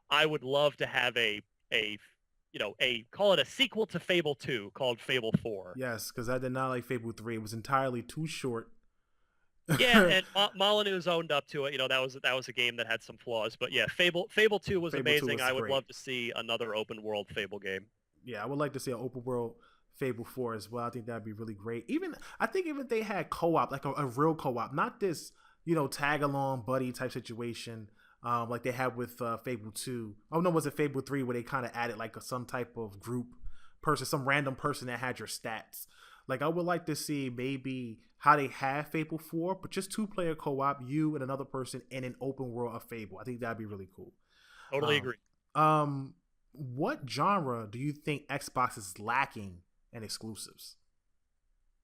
I would love to have call it a sequel to Fable 2 called Fable 4. Yes, because I did not like Fable 3. It was entirely too short. Yeah, and Molyneux's owned up to it. That was a game that had some flaws, but yeah, Fable 2 was amazing. I would love to see another open world Fable game. Yeah, I would like to see an open world Fable 4 as well. I think that'd be really great. I think if they had co-op, like a real co-op, not this, tag along buddy type situation, like they had with Fable 2. Oh no, was it Fable 3 where they kind of added like some type of group person, some random person that had your stats. Like I would like to see maybe how they have Fable 4, but just 2-player co-op, you and another person in an open world of Fable. I think that'd be really cool. Totally agree. What genre do you think Xbox is lacking in exclusives?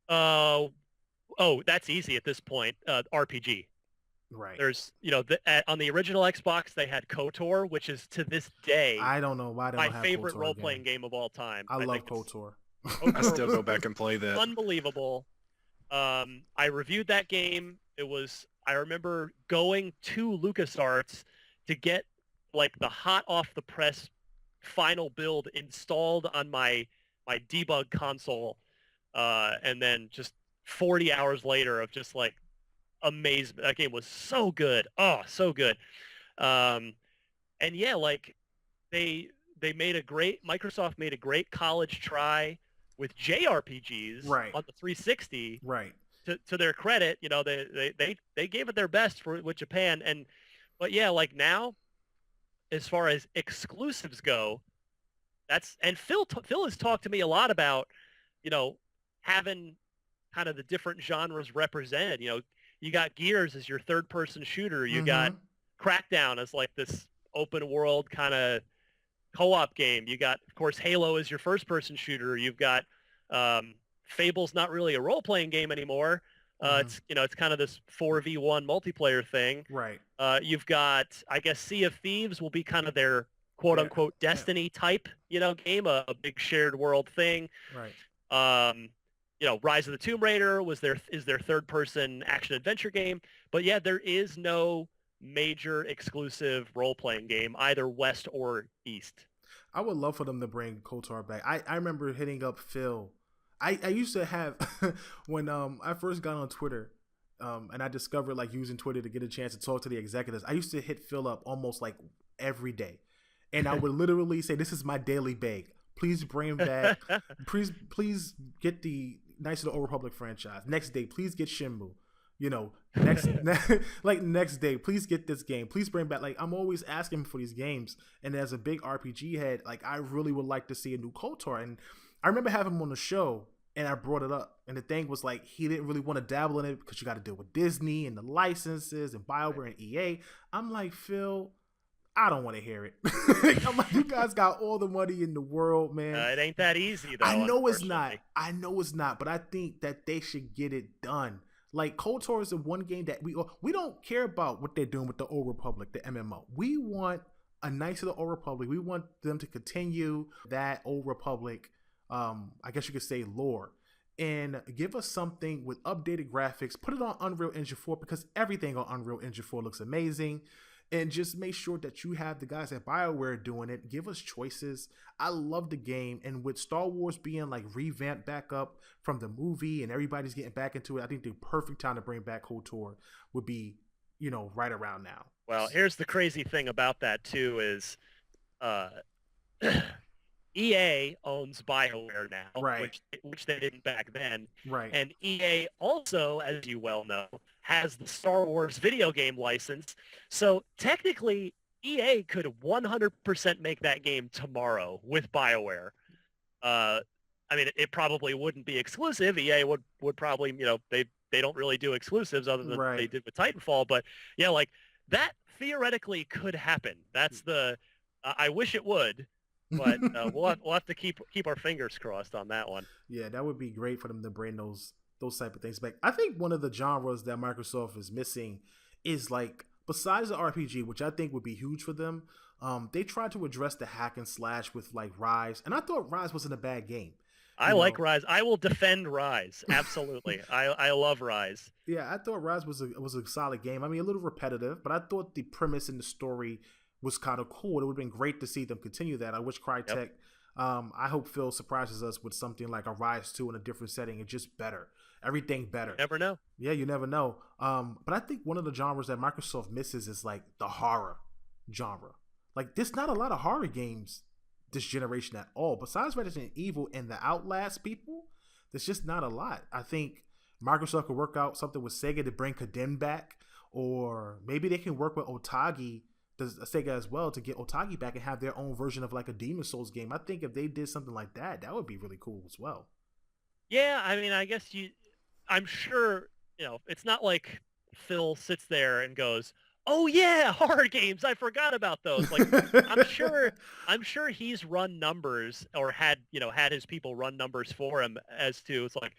That's easy at this point. RPG. Right. There's, on the original Xbox, they had KOTOR, which is to this day, I don't know why they don't have my favorite KOTOR role-playing game of all time. I love KOTOR. I still go back and play that. Unbelievable. I reviewed that game. I remember going to LucasArts to get like the hot off the press final build installed on my debug console. And then just 40 hours later of just like amazement. That game was so good. Oh, so good. And yeah, like Microsoft made a great college try with JRPGs on the 360. Right. To their credit, they gave it their best with Japan, but yeah, like now, as far as exclusives go, Phil has talked to me a lot about, having kind of the different genres represented. You got Gears as your third-person shooter. You got Crackdown as like this open world kind of co-op game. You got, of course, Halo as your first-person shooter. You've got Fable's not really a role-playing game anymore. It's kind of this 4v1 multiplayer thing. Right. You've got, I guess, Sea of Thieves will be kind of their quote-unquote Destiny type, game, a big shared world thing. Right. Rise of the Tomb Raider is their third-person action-adventure game. But yeah, there is no major exclusive role-playing game, either West or East. I would love for them to bring KOTOR back. I remember hitting up Phil. I used to have, when I first got on Twitter, and I discovered like using Twitter to get a chance to talk to the executives, I used to hit Phil up almost like every day. And I would literally say, this is my daily beg. Please bring him back. Please get the Knights of the Old Republic franchise. Next day, please get Shenmue. Next day, please get this game. Please bring back. Like, I'm always asking for these games. And as a big RPG head, like, I really would like to see a new KOTOR. And I remember having him on the show, and I brought it up. And the thing was, like, he didn't really want to dabble in it because you got to deal with Disney and the licenses and BioWare and EA. I'm like, Phil, I don't want to hear it. I'm like, you guys got all the money in the world, man. It ain't that easy, though. I know it's not. But I think that they should get it done. Like, KOTOR is the one game that we don't care about what they're doing with the Old Republic, the MMO. We want a Knights of the Old Republic. We want them to continue that Old Republic, I guess you could say, lore, and give us something with updated graphics. Put it on Unreal Engine 4 because everything on Unreal Engine 4 looks amazing. And just make sure that you have the guys at BioWare doing it. Give us choices. I love the game. And with Star Wars being like revamped back up from the movie and everybody's getting back into it, I think the perfect time to bring back KOTOR would be, right around now. Well, here's the crazy thing about that too is EA owns BioWare now, right. which they didn't back then. Right. And EA also, as you well know, has the Star Wars video game license. So technically, EA could 100% make that game tomorrow with BioWare. I mean, it probably wouldn't be exclusive. EA would probably, they don't really do exclusives other than they did with Titanfall. But yeah, like that theoretically could happen. That's I wish it would. But we'll have to keep our fingers crossed on that one. Yeah, that would be great for them to bring those type of things back. I think one of the genres that Microsoft is missing is like, besides the RPG, which I think would be huge for them, they tried to address the hack and slash with like Rise, and I thought Rise wasn't a bad game. I like Rise. I will defend Rise. Absolutely. I love Rise. Yeah, I thought Rise was a solid game. I mean, a little repetitive, but I thought the premise and the story was kind of cool. It would have been great to see them continue that. I wish Crytek, I hope Phil surprises us with something like a Rise 2 in a different setting and just better. Everything better. You never know. Yeah, you never know. But I think one of the genres that Microsoft misses is like the horror genre. Like, there's not a lot of horror games this generation at all. Besides Resident Evil and the Outlast people, there's just not a lot. I think Microsoft could work out something with Sega to bring Condemned back, or maybe they can work with Otagi, Sega as well, to get Otagi back and have their own version of like a Demon Souls game. I think if they did something like that, that would be really cool as well. Yeah, I mean, I guess I'm sure, it's not like Phil sits there and goes, "Oh yeah, horror games, I forgot about those." Like, I'm sure he's run numbers or had his people run numbers for him as to, it's like,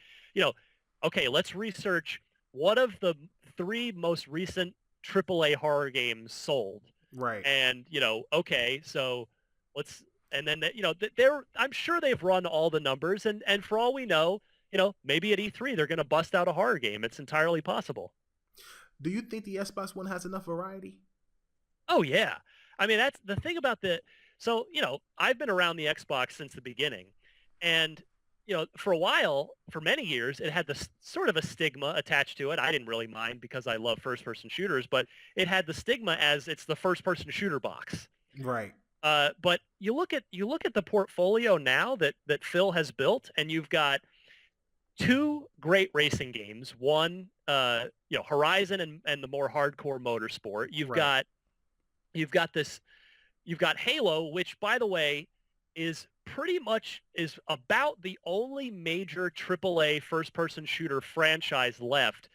okay, let's research what of the 3 most recent AAA horror games sold. Right. And, okay, so let's, and then, I'm sure they've run all the numbers, and for all we know, maybe at E3 they're going to bust out a horror game. It's entirely possible. Do you think the Xbox One has enough variety? Oh, yeah. I mean, that's the thing about so, I've been around the Xbox since the beginning, and, for a while, for many years, it had this sort of a stigma attached to it. I didn't really mind because I love first-person shooters, but it had the stigma as it's the first-person shooter box. Right. But you look at the portfolio now that Phil has built, and you've got 2 great racing games. One, Horizon and the more hardcore motorsport. You've got Halo, which, by the way, is about the only major AAA first-person shooter franchise left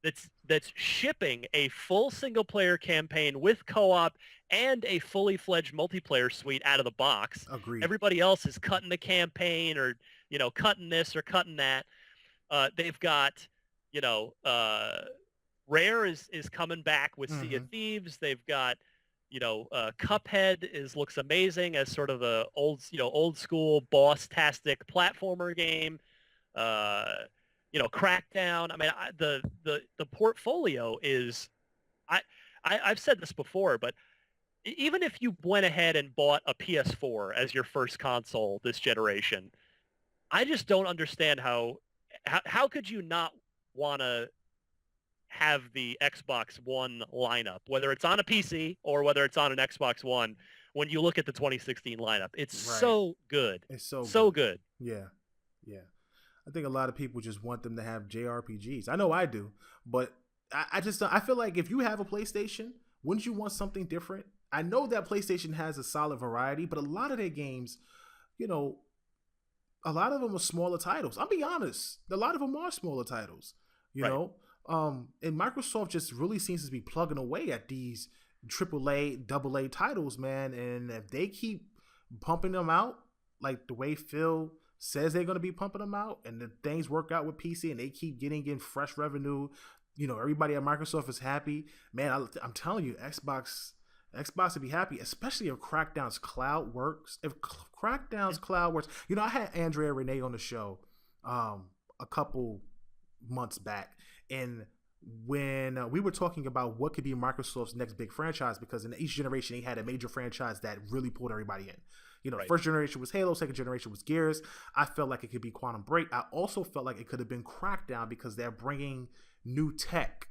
that's shipping a full single-player campaign with co-op and a fully fledged multiplayer suite out of the box. Agreed. Everybody else is cutting the campaign or, cutting this or cutting that. They've got, Rare is coming back with Sea of Thieves. They've got, Cuphead looks amazing as sort of a old school boss-tastic platformer game. Crackdown. I mean, the portfolio is, I've said this before, but even if you went ahead and bought a PS4 as your first console this generation, I just don't understand how could you not want to have the Xbox One lineup, whether it's on a PC or whether it's on an Xbox One. When you look at the 2016 lineup, it's so good. It's so good. Yeah. I think a lot of people just want them to have JRPGs. I know I do, but I feel like if you have a PlayStation, wouldn't you want something different? I know that PlayStation has a solid variety, but a lot of their games, a lot of them are smaller titles. I'll be honest. A lot of them are smaller titles, you know? And Microsoft just really seems to be plugging away at these AAA, AA titles, man. And if they keep pumping them out like the way Phil says they're going to be pumping them out, and the things work out with PC and they keep getting in fresh revenue, everybody at Microsoft is happy, man. I'm telling you, Xbox Xbox would be happy, especially if Crackdown's cloud works. If Crackdown's cloud works, I had Andrea Renee on the show a couple months back, and when we were talking about what could be Microsoft's next big franchise, because in each generation they had a major franchise that really pulled everybody in. Right. First generation was Halo, second generation was Gears. I felt like it could be Quantum Break. I also felt like it could have been Crackdown because they're bringing new tech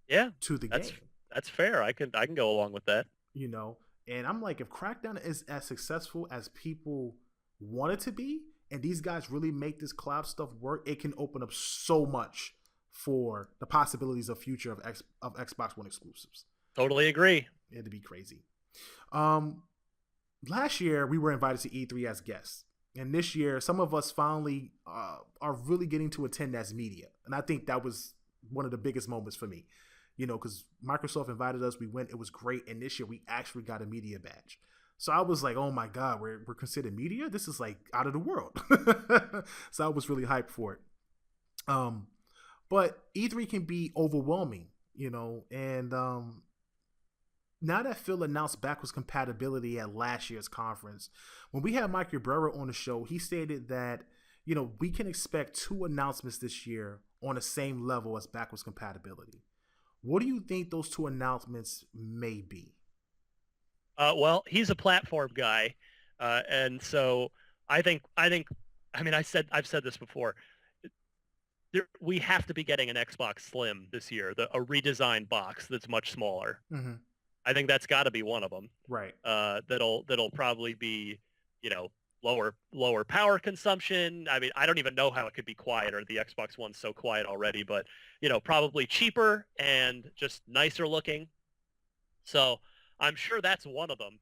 to the game. That's fair. I can go along with that. And I'm like, if Crackdown is as successful as people want it to be, and these guys really make this cloud stuff work, it can open up so much for the possibilities of future of Xbox One exclusives. Totally agree. It'd be crazy. Last year we were invited to E3 as guests, and this year some of us finally are really getting to attend as media, and I think that was one of the biggest moments for me. Because Microsoft invited us, we went, it was great, and this year we actually got a media badge. So I was like, oh my God, we're considered media? This is like out of the world. So I was really hyped for it. But E3 can be overwhelming, and now that Phil announced backwards compatibility at last year's conference, when we had Mike Cabrera on the show, he stated that, we can expect 2 announcements this year on the same level as backwards compatibility. What do you think those 2 announcements may be? Well, he's a platform guy, and so I've said this before. We have to be getting an Xbox Slim this year, a redesigned box that's much smaller. Mm-hmm. I think that's got to be one of them. Right. That'll probably be, lower power consumption. I mean, I don't even know how it could be quieter. The Xbox One's so quiet already, but probably cheaper and just nicer looking. So I'm sure that's one of them.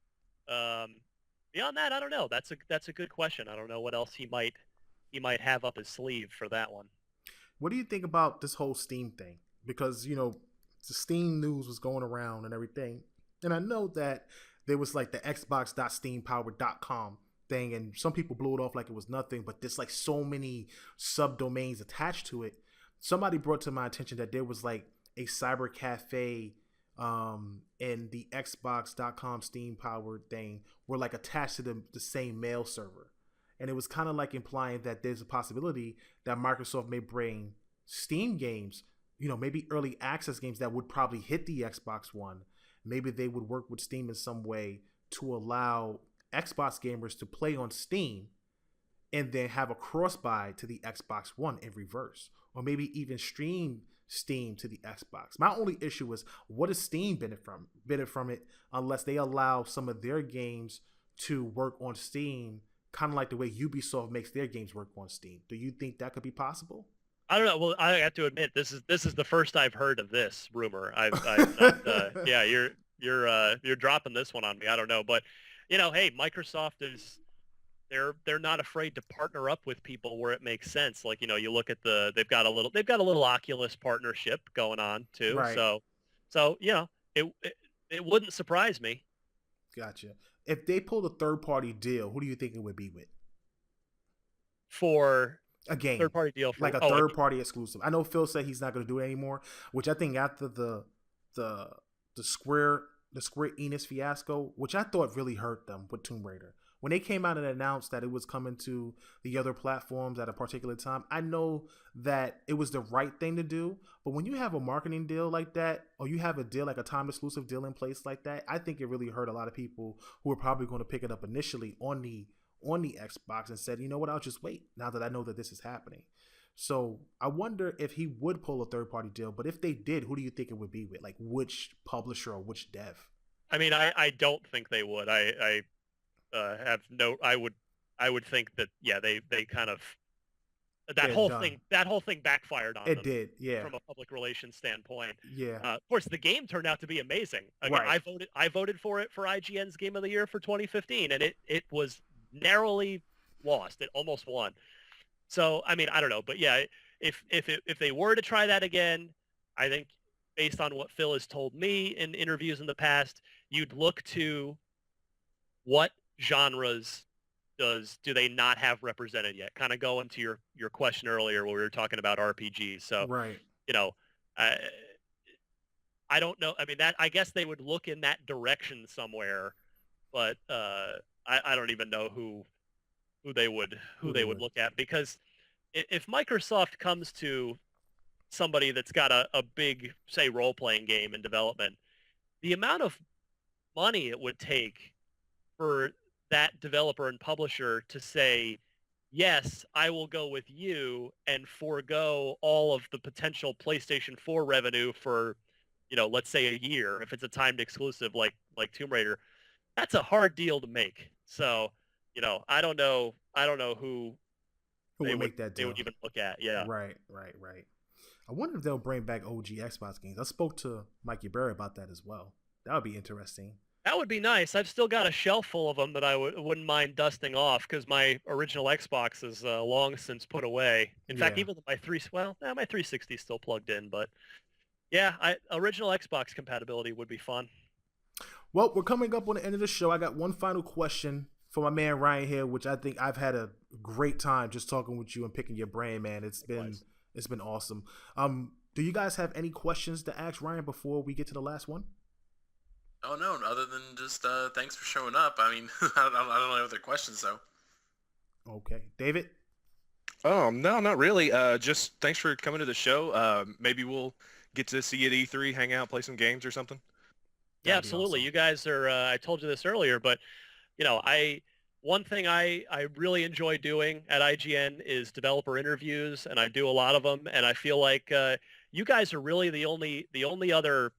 Beyond that, I don't know. That's a good question. I don't know what else he might have up his sleeve for that one. What do you think about this whole Steam thing? Because, the Steam news was going around and everything. And I know that there was like the xbox.steampower.com thing, and some people blew it off like it was nothing, but there's like so many subdomains attached to it. Somebody brought to my attention that there was like a cyber cafe and the xbox.com Steam powered thing were like attached to the same mail server. And it was kind of like implying that there's a possibility that Microsoft may bring Steam games, maybe early access games that would probably hit the Xbox One. Maybe they would work with Steam in some way to allow Xbox gamers to play on Steam and then have a cross-buy to the Xbox One in reverse. Or maybe even stream Steam to the Xbox. My only issue is, what does Steam benefit from it unless they allow some of their games to work on Steam, kind of like the way Ubisoft makes their games work on Steam? Do you think that could be possible? I don't know. Well, I have to admit, this is the first I've heard of this rumor. Yeah, you're dropping this one on me. I don't know, but hey, Microsoft is they're not afraid to partner up with people where it makes sense. Like you look at they've got a little Oculus partnership going on too. Right. So it wouldn't surprise me. Gotcha. If they pulled a third-party deal, who do you think it would be with? For a game, third-party deal, for like a third-party exclusive. I know Phil said he's not going to do it anymore, which I think after the Square Enix fiasco, which I thought really hurt them with Tomb Raider. When they came out and announced that it was coming to the other platforms at a particular time, I know that it was the right thing to do. But when you have a marketing deal like that, or you have a deal like a time exclusive deal in place like that, I think it really hurt a lot of people who were probably going to pick it up initially on the Xbox and said, you know what, I'll just wait now that I know that this is happening. So I wonder if he would pull a third-party deal. But if they did, who do you think it would be with? Like which publisher or which dev? I mean, I don't think they would. I would think that they kind of that whole thing backfired on them. It did, yeah. From a public relations standpoint, yeah. Of course, the game turned out to be amazing. Again, right. I voted for it for IGN's Game of the Year for 2015, and it was narrowly lost. It almost won. So I mean, I don't know, but yeah, if they were to try that again, I think based on what Phil has told me in interviews in the past, you'd look to what genres do they not have represented yet? Kind of going to your question earlier where we were talking about RPGs. So, right. I don't know. I mean, that I guess they would look in that direction somewhere, but I don't even know who they would look at, because if Microsoft comes to somebody that's got a big, say, role-playing game in development, the amount of money it would take for that developer and publisher to say, yes, I will go with you and forego all of the potential PlayStation 4 revenue for, let's say a year, if it's a timed exclusive like Tomb Raider. That's a hard deal to make. So, I don't know who Who would make that they deal? would even look at. Yeah. Right. I wonder if they'll bring back OG Xbox games. I spoke to Mikey Berry about that as well. That would be interesting. That would be nice. I've still got a shelf full of them that I wouldn't mind dusting off, because my original Xbox is long since put away. In fact, even my 360 is still plugged in. But yeah, original Xbox compatibility would be fun. Well, we're coming up on the end of the show. I got one final question for my man Ryan here, which I think I've had a great time just talking with you and picking your brain, man. It's been awesome. Do you guys have any questions to ask Ryan before we get to the last one? Oh, no, other than just thanks for showing up. I mean, I don't know other questions, though. Okay. David? Oh, no, not really. Just thanks for coming to the show. Maybe we'll get to see you at E3, hang out, play some games or something. Yeah, absolutely. Awesome. You guys are, I told you this earlier, but, one thing I really enjoy doing at IGN is developer interviews, and I do a lot of them, and I feel like you guys are really the only other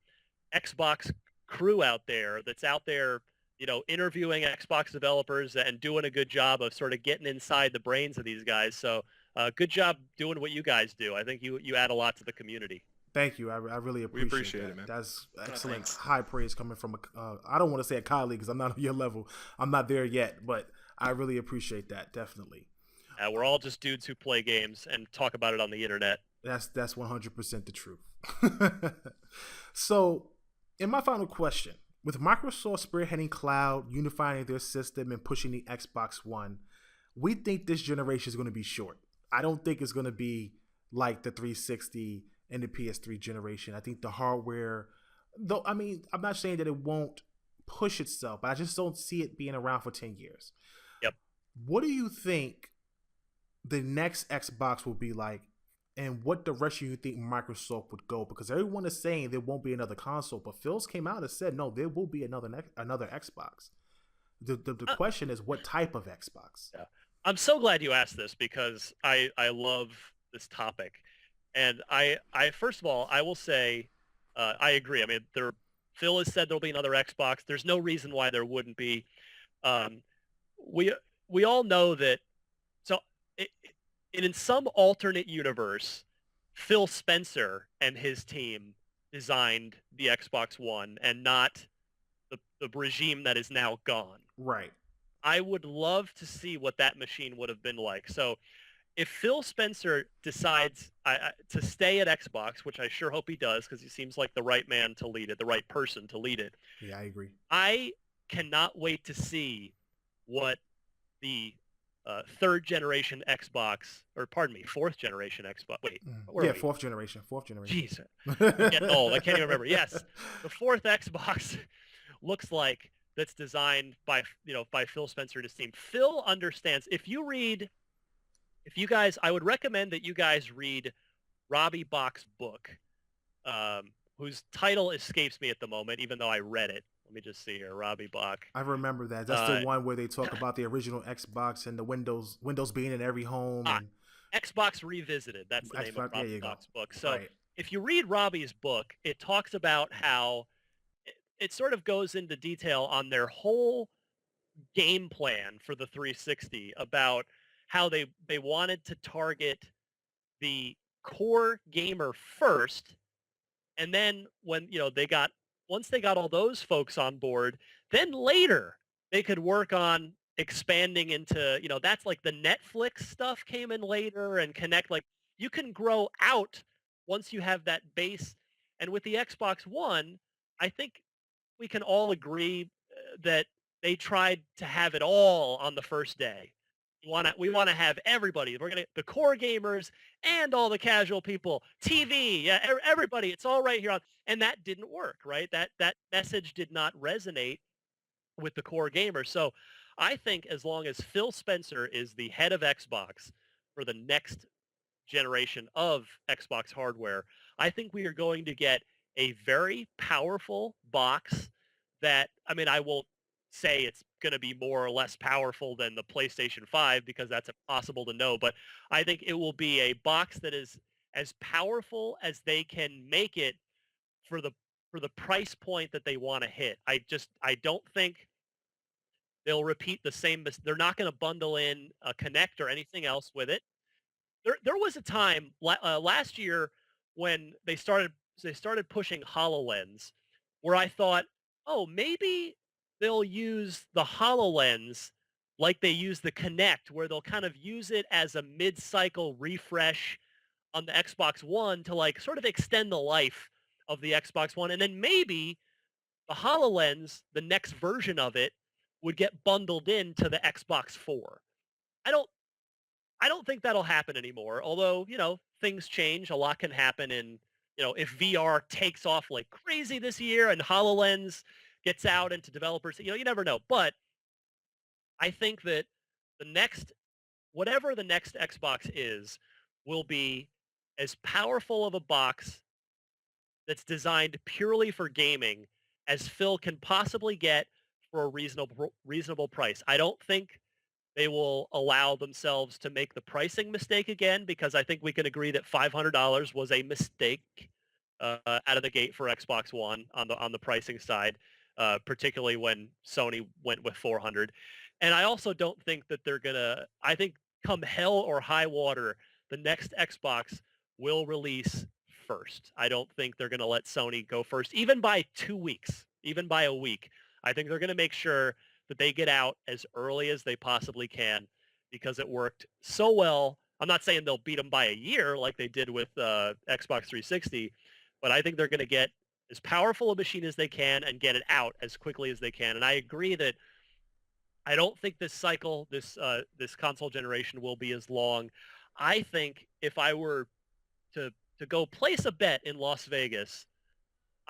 Xbox crew out there that's out there, interviewing Xbox developers and doing a good job of sort of getting inside the brains of these guys. So good job doing what you guys do. I think you add a lot to the community. Thank you. I really appreciate it, man. That's excellent. High praise coming from I don't want to say a colleague because I'm not on your level. I'm not there yet, but I really appreciate that. Definitely. We're all just dudes who play games and talk about it on the internet. That's 100% the truth. So, in my final question, with Microsoft spearheading cloud, unifying their system, and pushing the Xbox One, we think this generation is going to be short. I don't think it's going to be like the 360 and the PS3 generation. I think the hardware, though, I mean, I'm not saying that it won't push itself, but I just don't see it being around for 10 years. Yep. What do you think the next Xbox will be like, and what direction you think Microsoft would go? Because everyone is saying there won't be another console, but Phil's came out and said, no, there will be another Xbox. The question is, what type of Xbox? Yeah. I'm so glad you asked this, because I love this topic. And I first of all, I will say, I agree. I mean, Phil has said there'll be another Xbox. There's no reason why there wouldn't be. We all know that. So in some alternate universe, Phil Spencer and his team designed the Xbox One, and not the regime that is now gone. Right. I would love to see what that machine would have been like. So if Phil Spencer decides to stay at Xbox, which I sure hope he does, because he seems like the right man to lead it, the right person to lead it. Yeah, I agree. I cannot wait to see what the fourth generation Xbox. Wait, fourth generation. Jeez, I'm getting old. I can't even remember. Yes, the fourth Xbox looks like, that's designed by Phil Spencer and his team. Phil understands. I would recommend that you guys read Robbie Bach's book, whose title escapes me at the moment, even though I read it. Let me just see here. Robbie Bach. I remember that. That's the one where they talk about the original Xbox and the Windows being in every home. And Xbox Revisited. That's the name of Robbie Bach's book. So right. If you read Robbie's book, it talks about how it sort of goes into detail on their whole game plan for the 360, about how they wanted to target the core gamer first, and then when once they got all those folks on board, then later they could work on expanding into, that's like the Netflix stuff came in later, and connect, like you can grow out once you have that base. And with the Xbox One, I think we can all agree that they tried to have it all on the first day. We want to have everybody. The core gamers and all the casual people, TV, yeah, everybody. It's all right here on, and that didn't work, right? That message did not resonate with the core gamers. So I think as long as Phil Spencer is the head of Xbox for the next generation of Xbox hardware, I think we are going to get a very powerful box that, I mean, I won't say it's going to be more or less powerful than the PlayStation 5 because that's impossible to know, but I think it will be a box that is as powerful as they can make it for the price point that they want to hit. I don't think they'll repeat the same. They're not going to bundle in a Kinect or anything else with it. There was a time last year when they started pushing HoloLens, where I thought, oh, maybe they'll use the HoloLens like they use the Kinect, where they'll kind of use it as a mid-cycle refresh on the Xbox One to like sort of extend the life of the Xbox One, and then maybe the HoloLens, the next version of it, would get bundled into the Xbox 4. I don't I don't think that'll happen anymore. Although, things change. A lot can happen if VR takes off like crazy this year and HoloLens gets out into developers, you never know. But I think that the next, whatever the next Xbox is, will be as powerful of a box that's designed purely for gaming as Phil can possibly get for a reasonable price. I don't think they will allow themselves to make the pricing mistake again, because I think we can agree that $500 was a mistake out of the gate for Xbox One on the pricing side, particularly when Sony went with 400. And I also don't think that they're gonna. I think come hell or high water, the next Xbox will release first. I don't think they're gonna let Sony go first, even by 2 weeks, even by a week. I think they're gonna make sure that they get out as early as they possibly can, because it worked so well. I'm not saying they'll beat them by a year like they did with Xbox 360, but I think they're going to get as powerful a machine as they can and get it out as quickly as they can. And I agree that I don't think this cycle, this console generation will be as long. I think if I were to go place a bet in Las Vegas,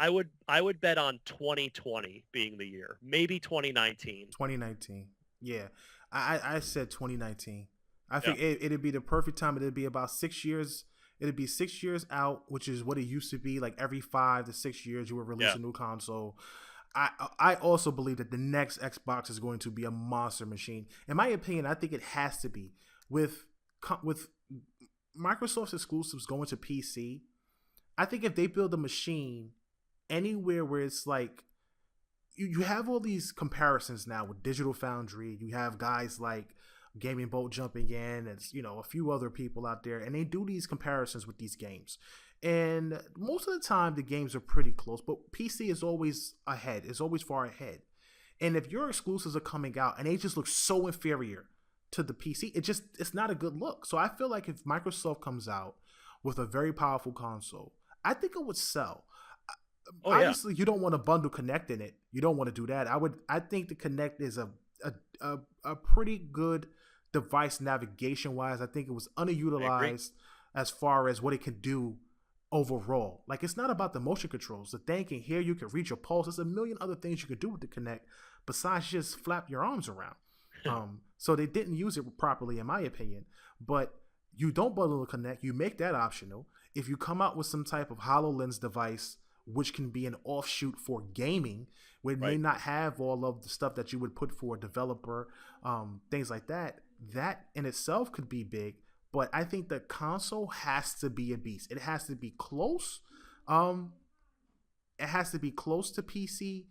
I would bet on 2020 being the year, maybe 2019. 2019. Yeah, I said 2019. I think it'd be the perfect time. It'd be about 6 years. It'd be 6 years out, which is what it used to be. Like every 5 to 6 years, you would release a new console. I also believe that the next Xbox is going to be a monster machine. In my opinion, I think it has to be with Microsoft's exclusives going to PC. I think if they build a machine anywhere where it's like you have all these comparisons now with Digital Foundry, you have guys like Gaming Bolt jumping in, and a few other people out there, and they do these comparisons with these games. And most of the time, the games are pretty close, but PC is always ahead. It's always far ahead. And if your exclusives are coming out and they just look so inferior to the PC, it's not a good look. So I feel like if Microsoft comes out with a very powerful console, I think it would sell. Obviously, you don't want to bundle Kinect in it. You don't want to do that. I think the Kinect is a pretty good device navigation wise. I think it was underutilized as far as what it can do overall. Like, it's not about the motion controls. The thing can hear you, can read your pulse. There's a million other things you could do with the Kinect besides just flap your arms around. So they didn't use it properly, in my opinion. But you don't bundle the Kinect. You make that optional. If you come out with some type of HoloLens device, which can be an offshoot for gaming, where it may not have all of the stuff that you would put for a developer, things like that, that in itself could be big. But I think the console has to be a beast. It has to be close. It has to be close to PC,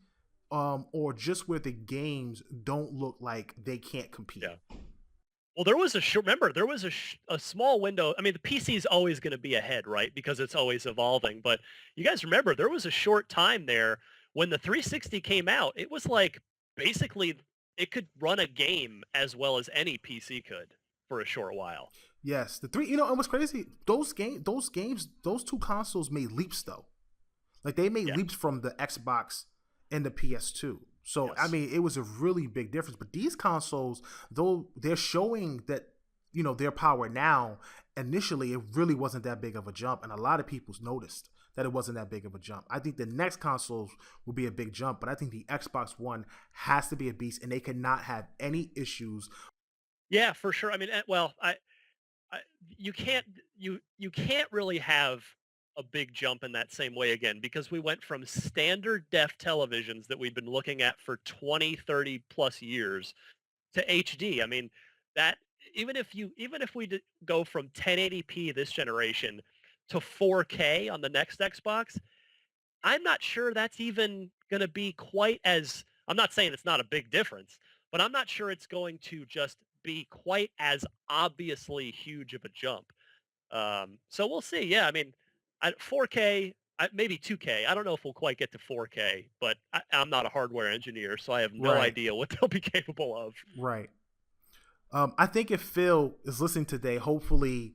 or just where the games don't look like they can't compete. Yeah. Well, there was a small window. I mean, the PC is always going to be ahead, right? Because it's always evolving. But you guys remember there was a short time there when the 360 came out. It was like basically it could run a game as well as any PC could for a short while. Yes, and what's crazy? Those two consoles made leaps though. Like they made leaps from the Xbox and the PS2. So, Yes. I mean, it was a really big difference. But these consoles, though they're showing that, their power now, initially it really wasn't that big of a jump. And a lot of people noticed that it wasn't that big of a jump. I think the next consoles will be a big jump, but I think the Xbox One has to be a beast, and they cannot have any issues. Yeah, for sure. I mean, well, you can't really have a big jump in that same way again, because we went from standard def televisions that we've been looking at for 20, 30 plus years to HD. I mean, that even if we go from 1080p this generation to 4K on the next Xbox, I'm not sure that's even going to be quite as, I'm not saying it's not a big difference, but I'm not sure it's going to just be quite as obviously huge of a jump. So we'll see. Yeah, I mean, 4K, maybe 2K. I don't know if we'll quite get to 4K, but I'm not a hardware engineer, so I have no Right. idea what they'll be capable of. Right. I think if Phil is listening today, hopefully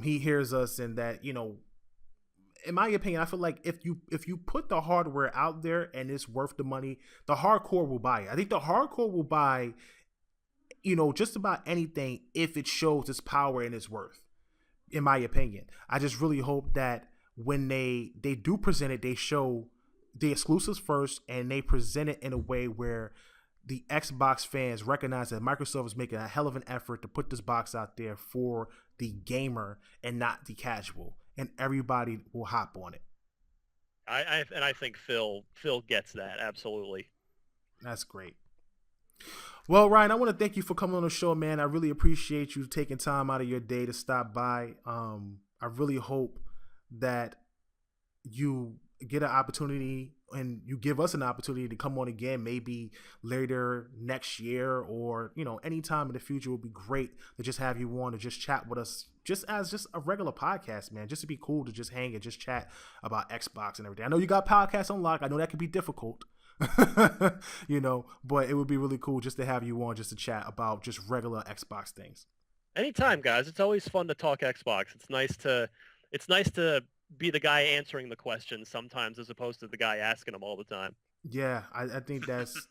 he hears us, and that, in my opinion, I feel like if you put the hardware out there and it's worth the money, the hardcore will buy it. I think the hardcore will buy, just about anything if it shows its power and its worth, in my opinion. I just really hope that when they do present it, they show the exclusives first, and they present it in a way where the Xbox fans recognize that Microsoft is making a hell of an effort to put this box out there for the gamer and not the casual, and everybody will hop on it. I think Phil gets that, absolutely. That's great. Well, Ryan, I want to thank you for coming on the show, man. I really appreciate you taking time out of your day to stop by. I really hope that you get an opportunity and you give us an opportunity to come on again, maybe later next year, or anytime in the future. Would be great to just have you on to just chat with us, just as just a regular podcast, man. Just to be cool to just hang and just chat about Xbox and everything. I know you got podcasts on lock. I know that can be difficult, but it would be really cool just to have you on, just to chat about just regular Xbox things. Anytime, guys. It's always fun to talk Xbox. It's nice to be the guy answering the questions sometimes, as opposed to the guy asking them all the time. Yeah, I think that's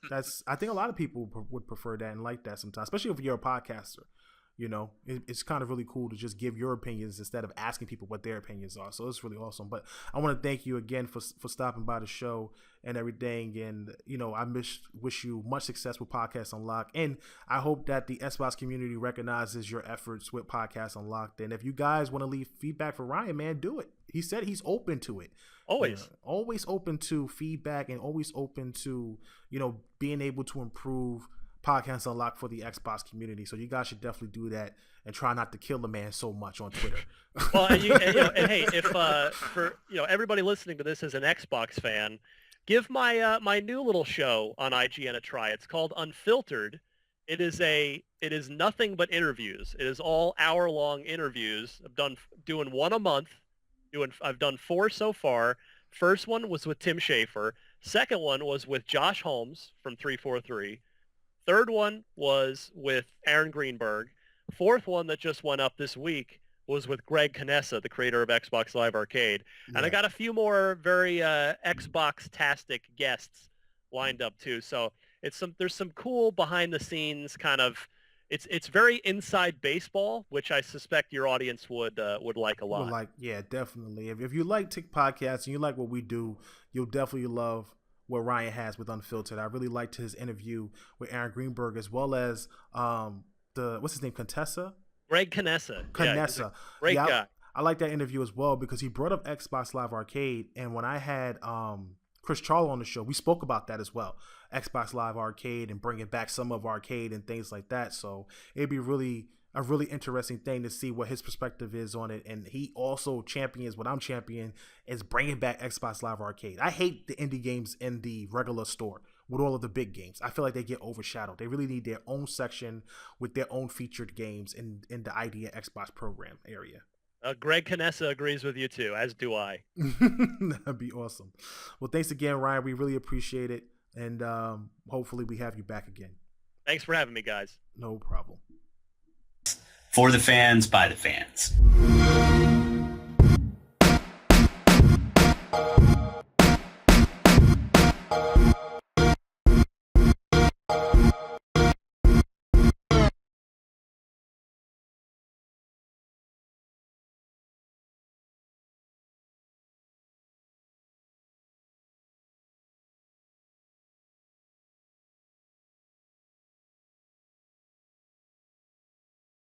I think a lot of people would prefer that and like that sometimes, especially if you're a podcaster. It's kind of really cool to just give your opinions instead of asking people what their opinions are. So it's really awesome. But I want to thank you again for stopping by the show and everything. And, I wish you much success with Podcast Unlocked. And I hope that the Xbox community recognizes your efforts with Podcast Unlocked. And if you guys want to leave feedback for Ryan, man, do it. He said he's open to it. Always. Always open to feedback, and always open to, being able to improve Podcast Unlocked for the Xbox community. So you guys should definitely do that and try not to kill the man so much on Twitter. Well, and hey, if for everybody listening to this as an Xbox fan, give my new little show on IGN a try. It's called Unfiltered. It is nothing but interviews. It is all hour-long interviews. Doing one a month. I've done 4 so far. First one was with Tim Schafer. Second one was with Josh Holmes from 343. Third one was with Aaron Greenberg. Fourth one that just went up this week was with Greg Canessa, the creator of Xbox Live Arcade. And I got a few more very Xbox-tastic guests lined up too. So there's some cool behind-the-scenes kind of. It's very inside baseball, which I suspect your audience would like a lot. Yeah, definitely. If you like TiC Podcast and you like what we do, you'll definitely love what Ryan has with Unfiltered. I really liked his interview with Aaron Greenberg, as well as what's his name, Contessa? Greg Canessa. Canessa. Yeah, great guy. I like that interview as well, because he brought up Xbox Live Arcade, and when I had Chris Charlo on the show, we spoke about that as well. Xbox Live Arcade and bringing back some of arcade and things like that. So it'd be a really interesting thing to see what his perspective is on it. And he also champions what I'm championing, is bringing back Xbox Live Arcade. I hate the indie games in the regular store with all of the big games. I feel like they get overshadowed. They really need their own section with their own featured games in the Idea Xbox program area. Greg Canessa agrees with you too, as do I. That'd be awesome. Well, thanks again, Ryan. We really appreciate it. And hopefully we have you back again. Thanks for having me, guys. No problem. For the fans, by the fans.